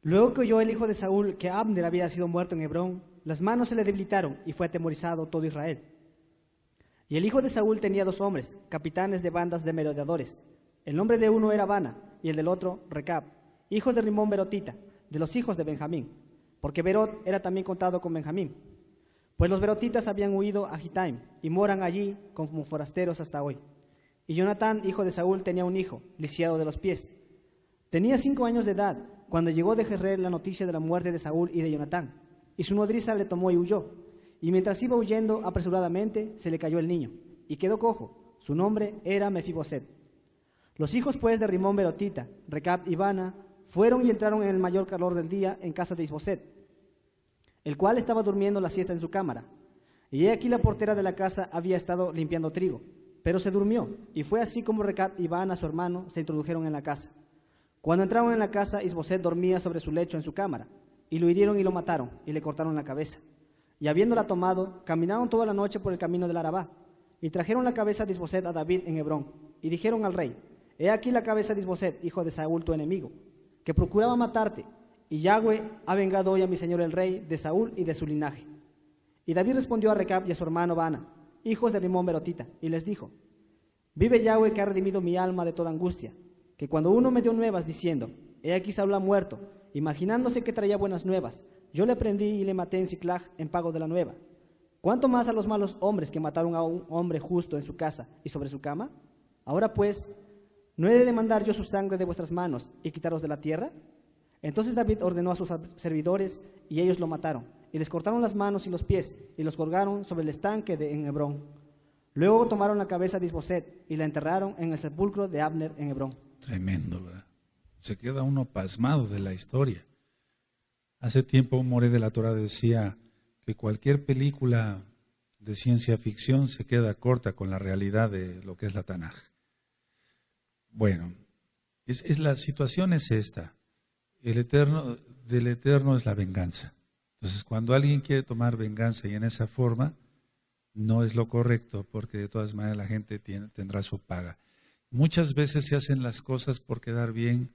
Luego que oyó el hijo de Saúl que Abner había sido muerto en Hebrón, las manos se le debilitaron y fue atemorizado todo Israel. Y el hijo de Saúl tenía 2 hombres, capitanes de bandas de merodeadores. El nombre de uno era Bana y el del otro Recab, hijo de Rimón Berotita, de los hijos de Benjamín, porque Berot era también contado con Benjamín. Pues los berotitas habían huido a Gitaim y moran allí como forasteros hasta hoy. Y Jonatán, hijo de Saúl, tenía un hijo, lisiado de los pies. Tenía 5 años de edad cuando llegó de Jezreel la noticia de la muerte de Saúl y de Jonatán, y su nodriza le tomó y huyó. Y mientras iba huyendo apresuradamente, se le cayó el niño, y quedó cojo. Su nombre era Mefiboset. Los hijos pues de Rimón Berotita, Recab y Bana, fueron y entraron en el mayor calor del día en casa de Isboset, el cual estaba durmiendo la siesta en su cámara. Y he aquí la portera de la casa había estado limpiando trigo, pero se durmió, y fue así como Recab y Bana, su hermano, se introdujeron en la casa. Cuando entraron en la casa, Isboset dormía sobre su lecho en su cámara, y lo hirieron y lo mataron, y le cortaron la cabeza. Y habiéndola tomado, caminaron toda la noche por el camino del Arabá, y trajeron la cabeza de Isboset a David en Hebrón, y dijeron al rey: He aquí la cabeza de Isboset, hijo de Saúl tu enemigo, que procuraba matarte, y Yahweh ha vengado hoy a mi señor el rey de Saúl y de su linaje. Y David respondió a Recab y a su hermano Bana, hijos de Rimón Berotita, y les dijo: Vive Yahweh que ha redimido mi alma de toda angustia, que cuando uno me dio nuevas diciendo: He aquí Saúl ha muerto, imaginándose que traía buenas nuevas, yo le prendí y le maté en Siclag en pago de la nueva. ¿Cuánto más a los malos hombres que mataron a un hombre justo en su casa y sobre su cama? Ahora pues, ¿no he de demandar yo su sangre de vuestras manos y quitaros de la tierra? Entonces David ordenó a sus servidores, y ellos lo mataron, y les cortaron las manos y los pies, y los colgaron sobre el estanque en Hebrón. Luego tomaron la cabeza de Isboset y la enterraron en el sepulcro de Abner en Hebrón. Tremendo, ¿verdad? Se queda uno pasmado de la historia. Hace tiempo un moré de la Torah decía que cualquier película de ciencia ficción se queda corta con la realidad de lo que es la Tanaj. Bueno, la situación es esta. Del Eterno es la venganza. Entonces, cuando alguien quiere tomar venganza y en esa forma, no es lo correcto, porque de todas maneras la gente tendrá su paga. Muchas veces se hacen las cosas por quedar bien,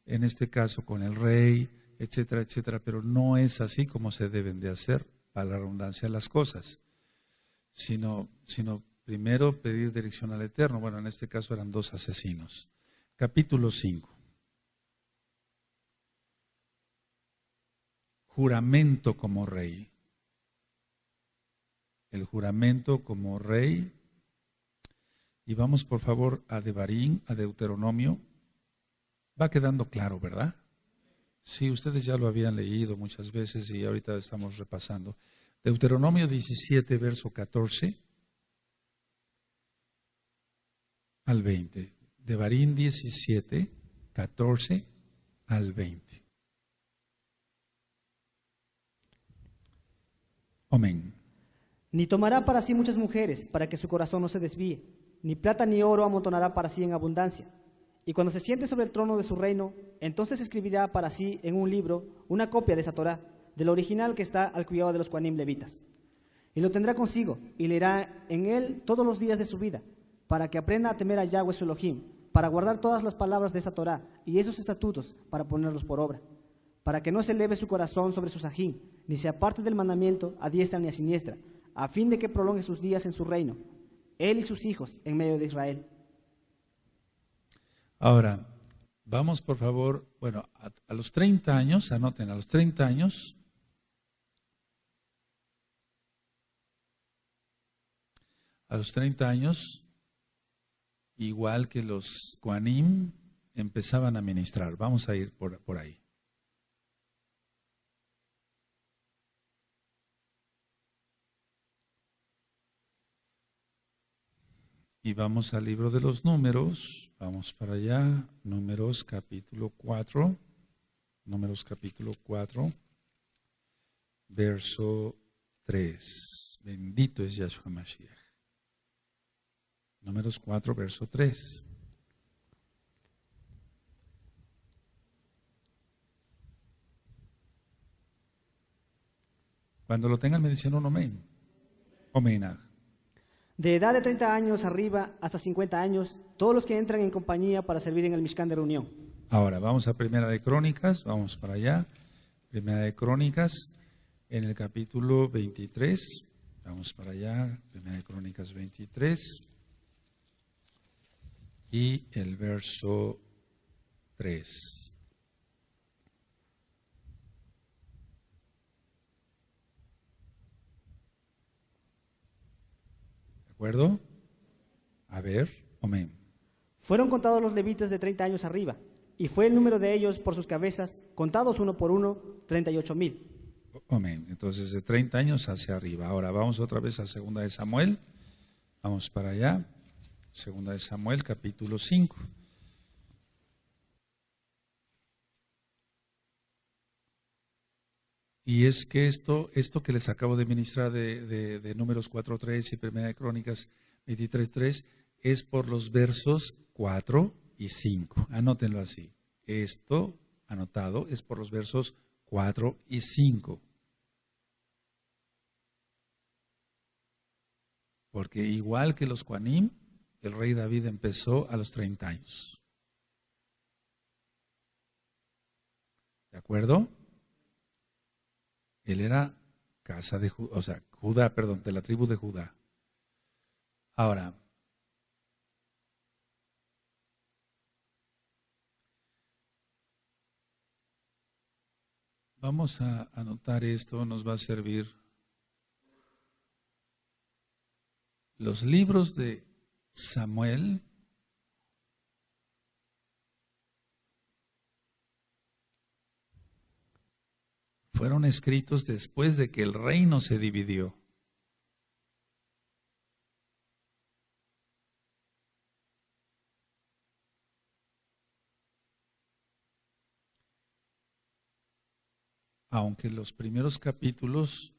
en este caso con el rey, etcétera, etcétera, pero no es así como se deben de hacer, para la redundancia, las cosas, sino primero pedir dirección al Eterno. Bueno, en este caso eran 2 asesinos. Capítulo 5. Juramento como rey. El juramento como rey. Y vamos por favor a Devarim, a Deuteronomio. Va quedando claro, ¿verdad? Sí, ustedes ya lo habían leído muchas veces y ahorita estamos repasando. Deuteronomio 17, verso 14 al 20. Devarim 17, 14 al 20. Amén. Ni tomará para sí muchas mujeres, para que su corazón no se desvíe, ni plata ni oro amontonará para sí en abundancia. Y cuando se siente sobre el trono de su reino, entonces escribirá para sí en un libro una copia de esa Torá, del original que está al cuidado de los Kohanim levitas. Y lo tendrá consigo, y leerá en él todos los días de su vida, para que aprenda a temer a Yahweh su Elohim, para guardar todas las palabras de esa Torá y esos estatutos, para ponerlos por obra, para que no se eleve su corazón sobre su sajín, ni se aparte del mandamiento a diestra ni a siniestra, a fin de que prolongue sus días en su reino, él y sus hijos en medio de Israel. Ahora, vamos por favor, bueno, a los 30 años, anoten, a los 30 años, igual que los Kohanim, empezaban a ministrar. Vamos a ir por ahí. Y vamos al libro de los Números, vamos para allá, Números capítulo 4, verso 3. Bendito es Yahshua Mashiach. Números 4, verso 3. Cuando lo tengan me dicen un amén. Amén. De edad de 30 años arriba hasta 50 años, todos los que entran en compañía para servir en el Mishkan de reunión. Ahora, vamos a Primera de Crónicas, vamos para allá. Primera de Crónicas, en el capítulo 23. Vamos para allá, Primera de Crónicas 23. Y el verso 3. ¿De acuerdo? A ver, amén. Fueron contados los levitas de 30 años arriba, y fue el número de ellos por sus cabezas, contados uno por uno, 38,000. Amén. Entonces, de 30 años hacia arriba. Ahora, vamos otra vez a Segunda de Samuel. Vamos para allá. Segunda de Samuel, capítulo 5. Y es que esto que les acabo de ministrar de Números 4.3 y Primera de Crónicas 23.3 es por los versos 4 y 5. Anótenlo así. Esto, anotado, es por los versos 4 y 5. Porque igual que los Kohanim, el rey David empezó a los 30 años. ¿De acuerdo? Él era casa de Judá, de la tribu de Judá. Ahora, vamos a anotar esto, nos va a servir. Los libros de Samuel fueron escritos después de que el reino se dividió. Aunque los primeros capítulos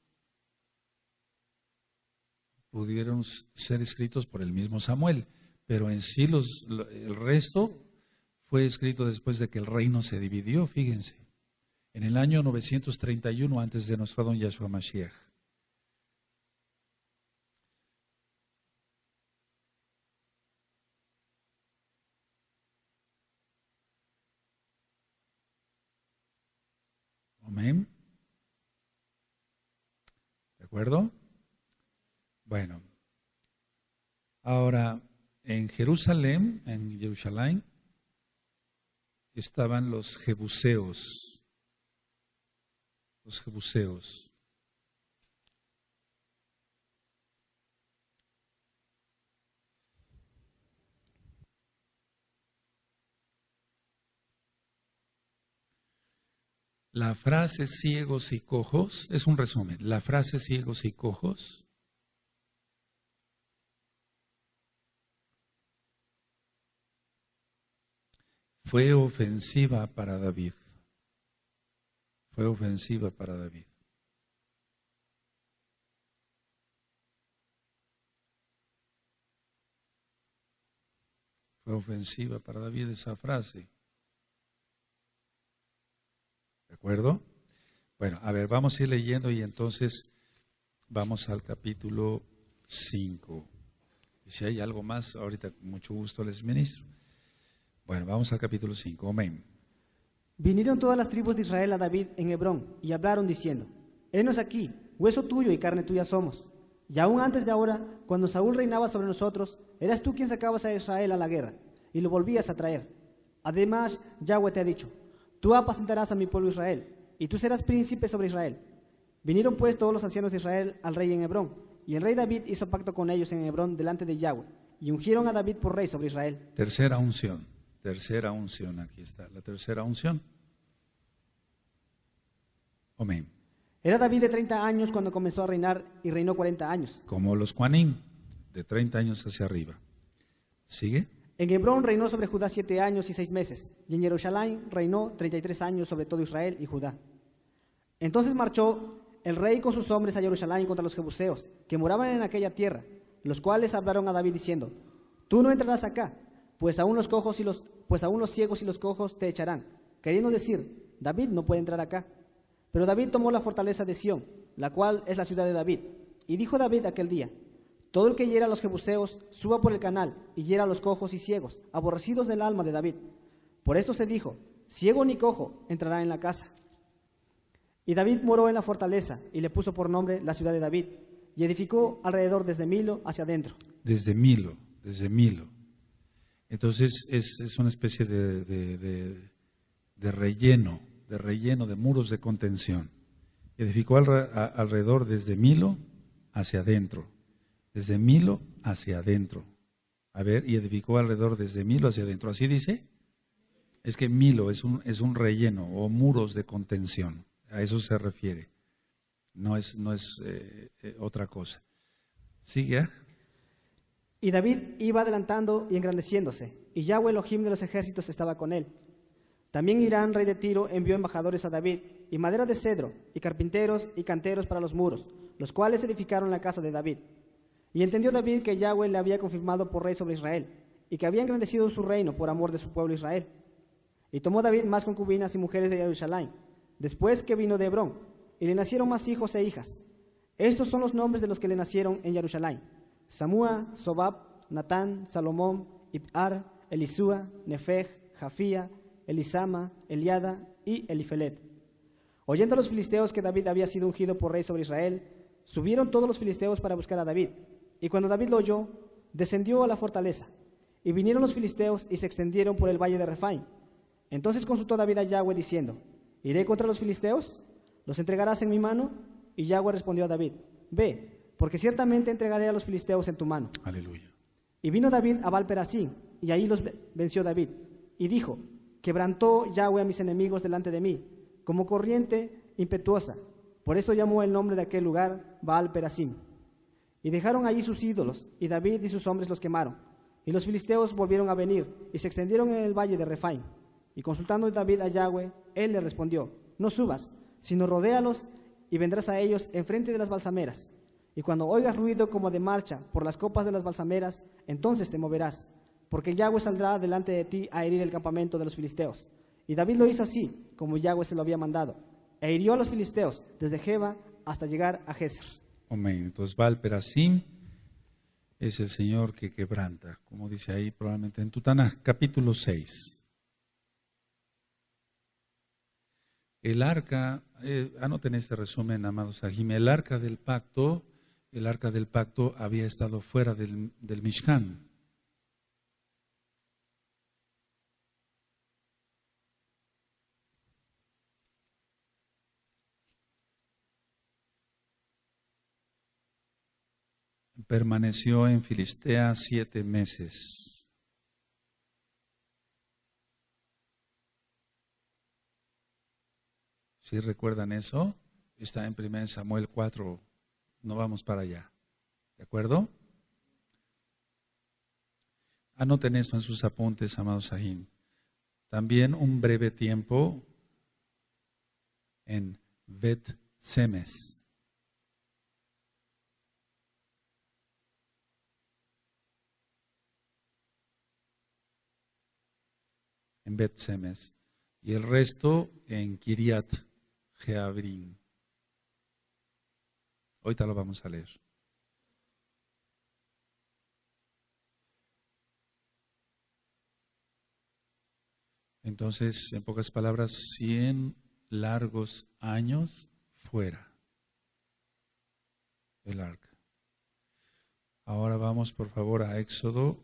pudieron ser escritos por el mismo Samuel, pero en sí el resto fue escrito después de que el reino se dividió, fíjense. En el año 931 antes de nuestro Adón Yahshua Mashiach. Amén. ¿De acuerdo? Bueno. Ahora, en Jerusalén, estaban los jebuseos. Los jebuseos. La frase ciegos y cojos es un resumen. La frase ciegos y cojos fue ofensiva para David. Fue ofensiva para David. Fue ofensiva para David esa frase. ¿De acuerdo? Bueno, a ver, vamos a ir leyendo y entonces vamos al capítulo 5. Y si hay algo más, ahorita con mucho gusto les ministro. Bueno, vamos al capítulo 5. Amén. Vinieron todas las tribus de Israel a David en Hebrón y hablaron diciendo: Henos aquí, hueso tuyo y carne tuya somos. Y aún antes de ahora, cuando Saúl reinaba sobre nosotros, eras tú quien sacabas a Israel a la guerra y lo volvías a traer. Además, Yahweh te ha dicho: Tú apacentarás a mi pueblo Israel, y tú serás príncipe sobre Israel. Vinieron pues todos los ancianos de Israel al rey en Hebrón, y el rey David hizo pacto con ellos en Hebrón delante de Yahweh, y ungieron a David por rey sobre Israel. Tercera unción, aquí está, la tercera unción. Amén. Era David de 30 años cuando comenzó a reinar, y reinó 40 años. Como los Kohanim, de 30 años hacia arriba. ¿Sigue? En Hebrón reinó sobre Judá 7 años y 6 meses, y en Jerusalén reinó 33 años sobre todo Israel y Judá. Entonces marchó el rey con sus hombres a Jerusalén contra los jebuseos, que moraban en aquella tierra, los cuales hablaron a David diciendo: Tú no entrarás acá, pues aún los ciegos y los cojos te echarán, queriendo decir: David no puede entrar acá. Pero David tomó la fortaleza de Sión, la cual es la ciudad de David, y dijo David aquel día: Todo el que hiera a los jebuseos suba por el canal y hiera a los cojos y ciegos, aborrecidos del alma de David. Por esto se dijo: Ciego ni cojo entrará en la casa. Y David moró en la fortaleza y le puso por nombre la ciudad de David, y edificó alrededor desde Milo hacia adentro. Desde Milo. Entonces es una especie de relleno, de muros de contención. Edificó alrededor desde Milo hacia adentro. Desde Milo hacia adentro. A ver, y edificó alrededor desde Milo hacia adentro. ¿Así dice? Es que Milo es un relleno o muros de contención. A eso se refiere. No es otra cosa. Sigue. Y David iba adelantando y engrandeciéndose, y Yahweh Elohim de los ejércitos estaba con él. También Hirán, rey de Tiro, envió embajadores a David, y madera de cedro, y carpinteros y canteros para los muros, los cuales edificaron la casa de David. Y entendió David que Yahweh le había confirmado por rey sobre Israel, y que había engrandecido su reino por amor de su pueblo Israel. Y tomó David más concubinas y mujeres de Jerusalén, después que vino de Hebrón, y le nacieron más hijos e hijas. Estos son los nombres de los que le nacieron en Jerusalén: Samúa, Sobab, Natán, Salomón, Ib'ar, Elisúa, Nefeg, Jafía, Elisama, Eliada y Elifelet. Oyendo a los filisteos que David había sido ungido por rey sobre Israel, subieron todos los filisteos para buscar a David. Y cuando David lo oyó, descendió a la fortaleza. Y vinieron los filisteos y se extendieron por el valle de Refaim. Entonces consultó David a Yahweh diciendo: ¿Iré contra los filisteos? ¿Los entregarás en mi mano? Y Yahweh respondió a David: Ve, porque ciertamente entregaré a los filisteos en tu mano. Aleluya. Y vino David a Baal-Perasín, y ahí los venció David. Y dijo: Quebrantó Yahweh a mis enemigos delante de mí, como corriente impetuosa. Por eso llamó el nombre de aquel lugar Baal-Perasín. Y dejaron allí sus ídolos, y David y sus hombres los quemaron. Y los filisteos volvieron a venir, y se extendieron en el valle de Refaim. Y consultando David a Yahweh, él le respondió: No subas, sino rodéalos, y vendrás a ellos enfrente de las balsameras. Y cuando oigas ruido como de marcha por las copas de las balsameras, entonces te moverás, porque Yahweh saldrá delante de ti a herir el campamento de los filisteos. Y David lo hizo así, como Yahweh se lo había mandado, e hirió a los filisteos desde Geba hasta llegar a Geser. Amén. Entonces Baal-Perasín es el Señor que quebranta, como dice ahí probablemente en tu Tanaj, capítulo 6. El arca, anoten este resumen, amados Sahim, el arca del pacto había estado fuera del Mishkan. Permaneció en Filistea 7 meses. ¿Sí recuerdan eso? Está en 1 Samuel 4. No vamos para allá. ¿De acuerdo? Anoten esto en sus apuntes, amados Sahim. También un breve tiempo en Bet-Semes. En Bet-Semes. Y el resto en Kiriat Jeabrim. Ahorita lo vamos a leer. Entonces, en pocas palabras, 100 largos años fuera del arca. Ahora vamos, por favor, a Éxodo.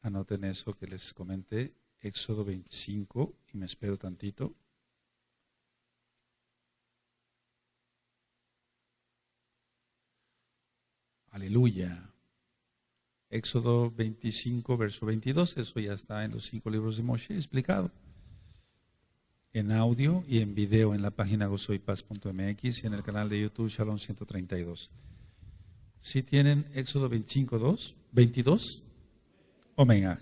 Anoten eso que les comenté. Éxodo 25, y me espero tantito. Aleluya. Éxodo 25, verso 22, eso ya está en los 5 libros de Moshe explicado. En audio y en video en la página gozoypaz.mx y en el canal de YouTube Shalom 132. ¿Sí tienen Éxodo 25, 22? Omega.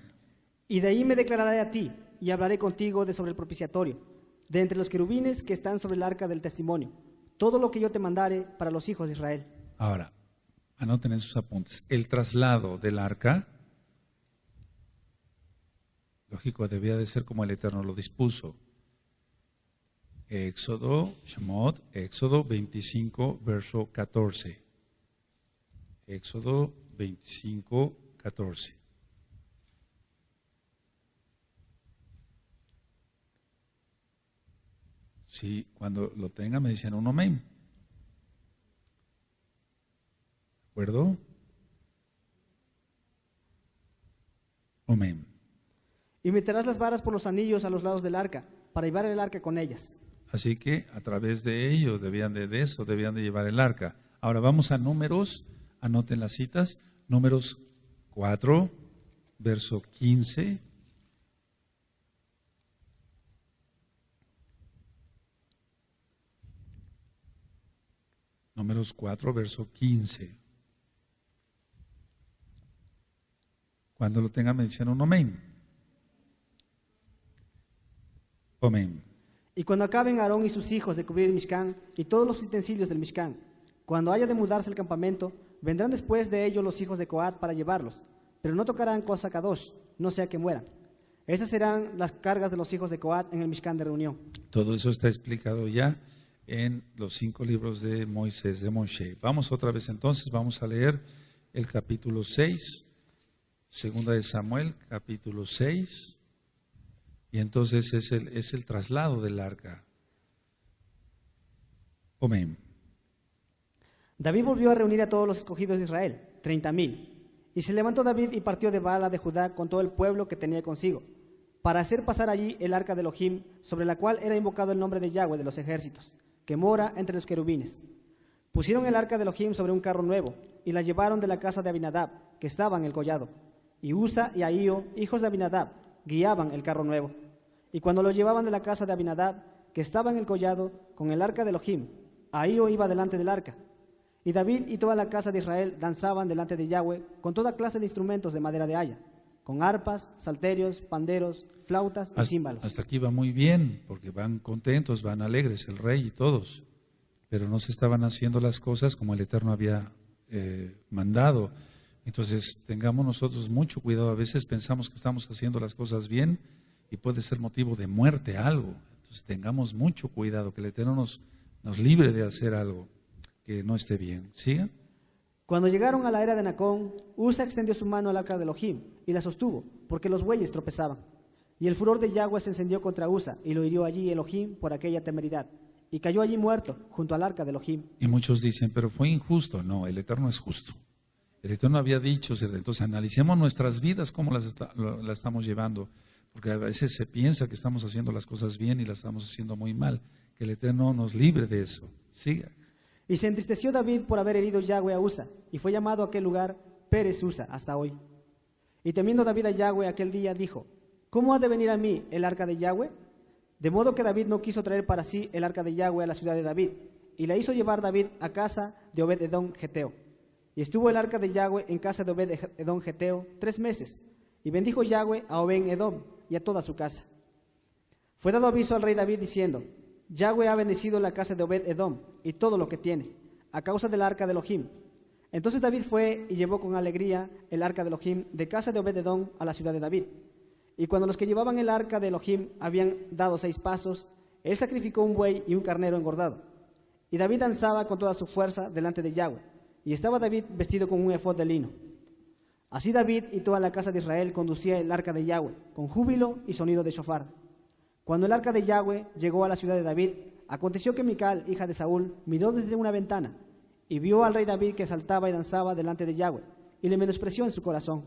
Y de ahí me declararé a ti, y hablaré contigo de sobre el propiciatorio, de entre los querubines que están sobre el arca del testimonio. todo lo que yo te mandare para los hijos de Israel. Ahora, anoten en sus apuntes. El traslado del arca, lógico, debía de ser como el Eterno lo dispuso. Éxodo, Shemot, Éxodo 25, verso 14. Éxodo 25, 14. Sí, cuando lo tengan me dicen un amén. ¿De acuerdo? Amén. Y meterás las varas por los anillos a los lados del arca, para llevar el arca con ellas. Así que a través de ellos debían de llevar el arca. Ahora vamos a Números, anoten las citas, Números 4, verso 15. Números 4, verso 15. Cuando lo tengan me dicen un amén. Amén. Y cuando acaben Aarón y sus hijos de cubrir el Mishkan y todos los utensilios del Mishkan, cuando haya de mudarse el campamento, vendrán después de ellos los hijos de Coat para llevarlos, pero no tocarán cosa kadosh, no sea que mueran. Esas serán las cargas de los hijos de Coat en el Mishkan de reunión. Todo eso está explicado ya en los 5 libros de Moisés, de Moshe. Vamos otra vez entonces, vamos a leer el capítulo 6, segunda de Samuel, capítulo 6. Y entonces es el traslado del arca. Amén. David volvió a reunir a todos los escogidos de Israel, 30,000. Y se levantó David y partió de Baala de Judá con todo el pueblo que tenía consigo, para hacer pasar allí el arca de Elohim, sobre la cual era invocado el nombre de Yahweh de los ejércitos, que mora entre los querubines. Pusieron el arca de Elohim sobre un carro nuevo, y la llevaron de la casa de Abinadab, que estaba en el collado. Y Usa y Ahío, hijos de Abinadab, guiaban el carro nuevo. Y cuando lo llevaban de la casa de Abinadab, que estaba en el collado, con el arca de Elohim, Ahío iba delante del arca. Y David y toda la casa de Israel danzaban delante de Yahweh con toda clase de instrumentos de madera de haya, con arpas, salterios, panderos, flautas y címbalos. Hasta aquí va muy bien, porque van contentos, van alegres, el rey y todos. Pero no se estaban haciendo las cosas como el Eterno había mandado. Entonces tengamos nosotros mucho cuidado. A veces pensamos que estamos haciendo las cosas bien y puede ser motivo de muerte algo. Entonces tengamos mucho cuidado, que el Eterno nos libre de hacer algo que no esté bien. ¿Sigan? Cuando llegaron a la era de Nacón, Usa extendió su mano al arca de Elohim y la sostuvo, porque los bueyes tropezaban. Y el furor de Yahweh se encendió contra Usa y lo hirió allí Elohim por aquella temeridad. Y cayó allí muerto, junto al arca de Elohim. Y muchos dicen, pero fue injusto. No, el Eterno es justo. El Eterno había dicho, entonces analicemos nuestras vidas, cómo las estamos llevando. Porque a veces se piensa que estamos haciendo las cosas bien y las estamos haciendo muy mal. Que el Eterno nos libre de eso. Siga. Y se entristeció David por haber herido Yahweh a Usa, y fue llamado a aquel lugar Pérez Usa hasta hoy. Y temiendo David a Yahweh aquel día, dijo, ¿cómo ha de venir a mí el arca de Yahweh? De modo que David no quiso traer para sí el arca de Yahweh a la ciudad de David, y la hizo llevar David a casa de Obed-edom Geteo. Y estuvo el arca de Yahweh en casa de Obed-edom Geteo 3 meses, y bendijo Yahweh a Obed-edom y a toda su casa. Fue dado aviso al rey David diciendo, Yahweh ha bendecido la casa de Obed-edom y todo lo que tiene, a causa del arca de Elohim. Entonces David fue y llevó con alegría el arca de Elohim de casa de Obed-edom a la ciudad de David. Y cuando los que llevaban el arca de Elohim habían dado 6 pasos, él sacrificó un buey y un carnero engordado. Y David danzaba con toda su fuerza delante de Yahweh, y estaba David vestido con un efod de lino. Así David y toda la casa de Israel conducía el arca de Yahweh, con júbilo y sonido de shofar. Cuando el arca de Yahweh llegó a la ciudad de David, aconteció que Mical, hija de Saúl, miró desde una ventana, y vio al rey David que saltaba y danzaba delante de Yahweh, y le menospreció en su corazón.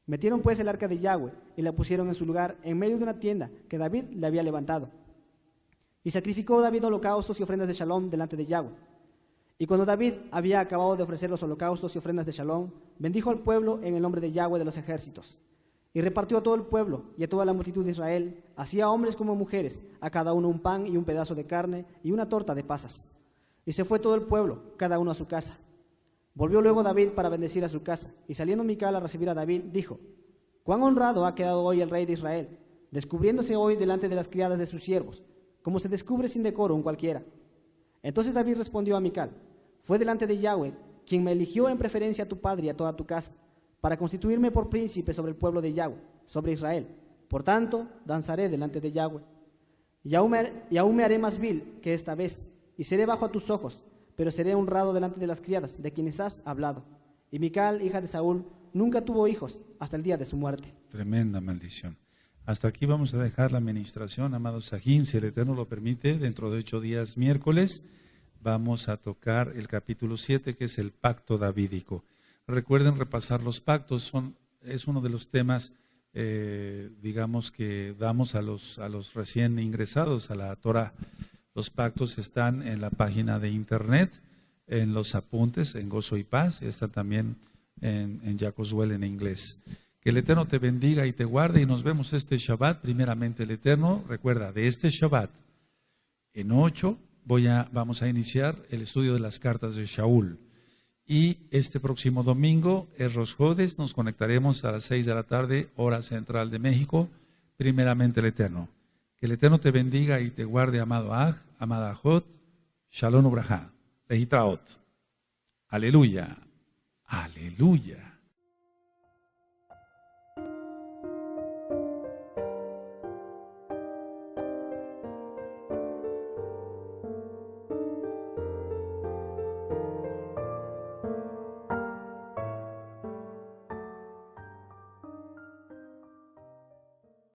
Metieron pues el arca de Yahweh, y la pusieron en su lugar, en medio de una tienda que David le había levantado. Y sacrificó David holocaustos y ofrendas de shalom delante de Yahweh. Y cuando David había acabado de ofrecer los holocaustos y ofrendas de shalom, bendijo al pueblo en el nombre de Yahweh de los ejércitos. Y repartió a todo el pueblo y a toda la multitud de Israel, así a hombres como a mujeres, a cada uno un pan y un pedazo de carne y una torta de pasas. Y se fue todo el pueblo, cada uno a su casa. Volvió luego David para bendecir a su casa, y saliendo Mical a recibir a David, dijo, «Cuán honrado ha quedado hoy el rey de Israel, descubriéndose hoy delante de las criadas de sus siervos, como se descubre sin decoro un cualquiera». Entonces David respondió a Mical: fue delante de Yahweh quien me eligió en preferencia a tu padre y a toda tu casa, para constituirme por príncipe sobre el pueblo de Yahweh, sobre Israel. Por tanto, danzaré delante de Yahweh. Y aún me haré más vil que esta vez, y seré bajo a tus ojos, pero seré honrado delante de las criadas de quienes has hablado. Y Mical, hija de Saúl, nunca tuvo hijos hasta el día de su muerte. Tremenda maldición. Hasta aquí vamos a dejar la administración, amados Sahim, si el Eterno lo permite, dentro de 8 días, miércoles, vamos a tocar el capítulo 7, que es el pacto davídico. Recuerden repasar los pactos, es uno de los temas, digamos, que damos a los recién ingresados a la Torah. Los pactos están en la página de internet, en los apuntes, en Gozo y Paz, están también en Jacoswell en inglés. Que el Eterno te bendiga y te guarde, y nos vemos este Shabbat. Primeramente el Eterno, recuerda, de este Shabbat, en 8, vamos a iniciar el estudio de las cartas de Shaul. Y este próximo domingo, el Rosh Hodesh, nos conectaremos a las 6 de la tarde, hora central de México, primeramente el Eterno. Que el Eterno te bendiga y te guarde, amado Aj, amada Jot, Shalom Ubraja, Lehitraot. Aleluya, aleluya.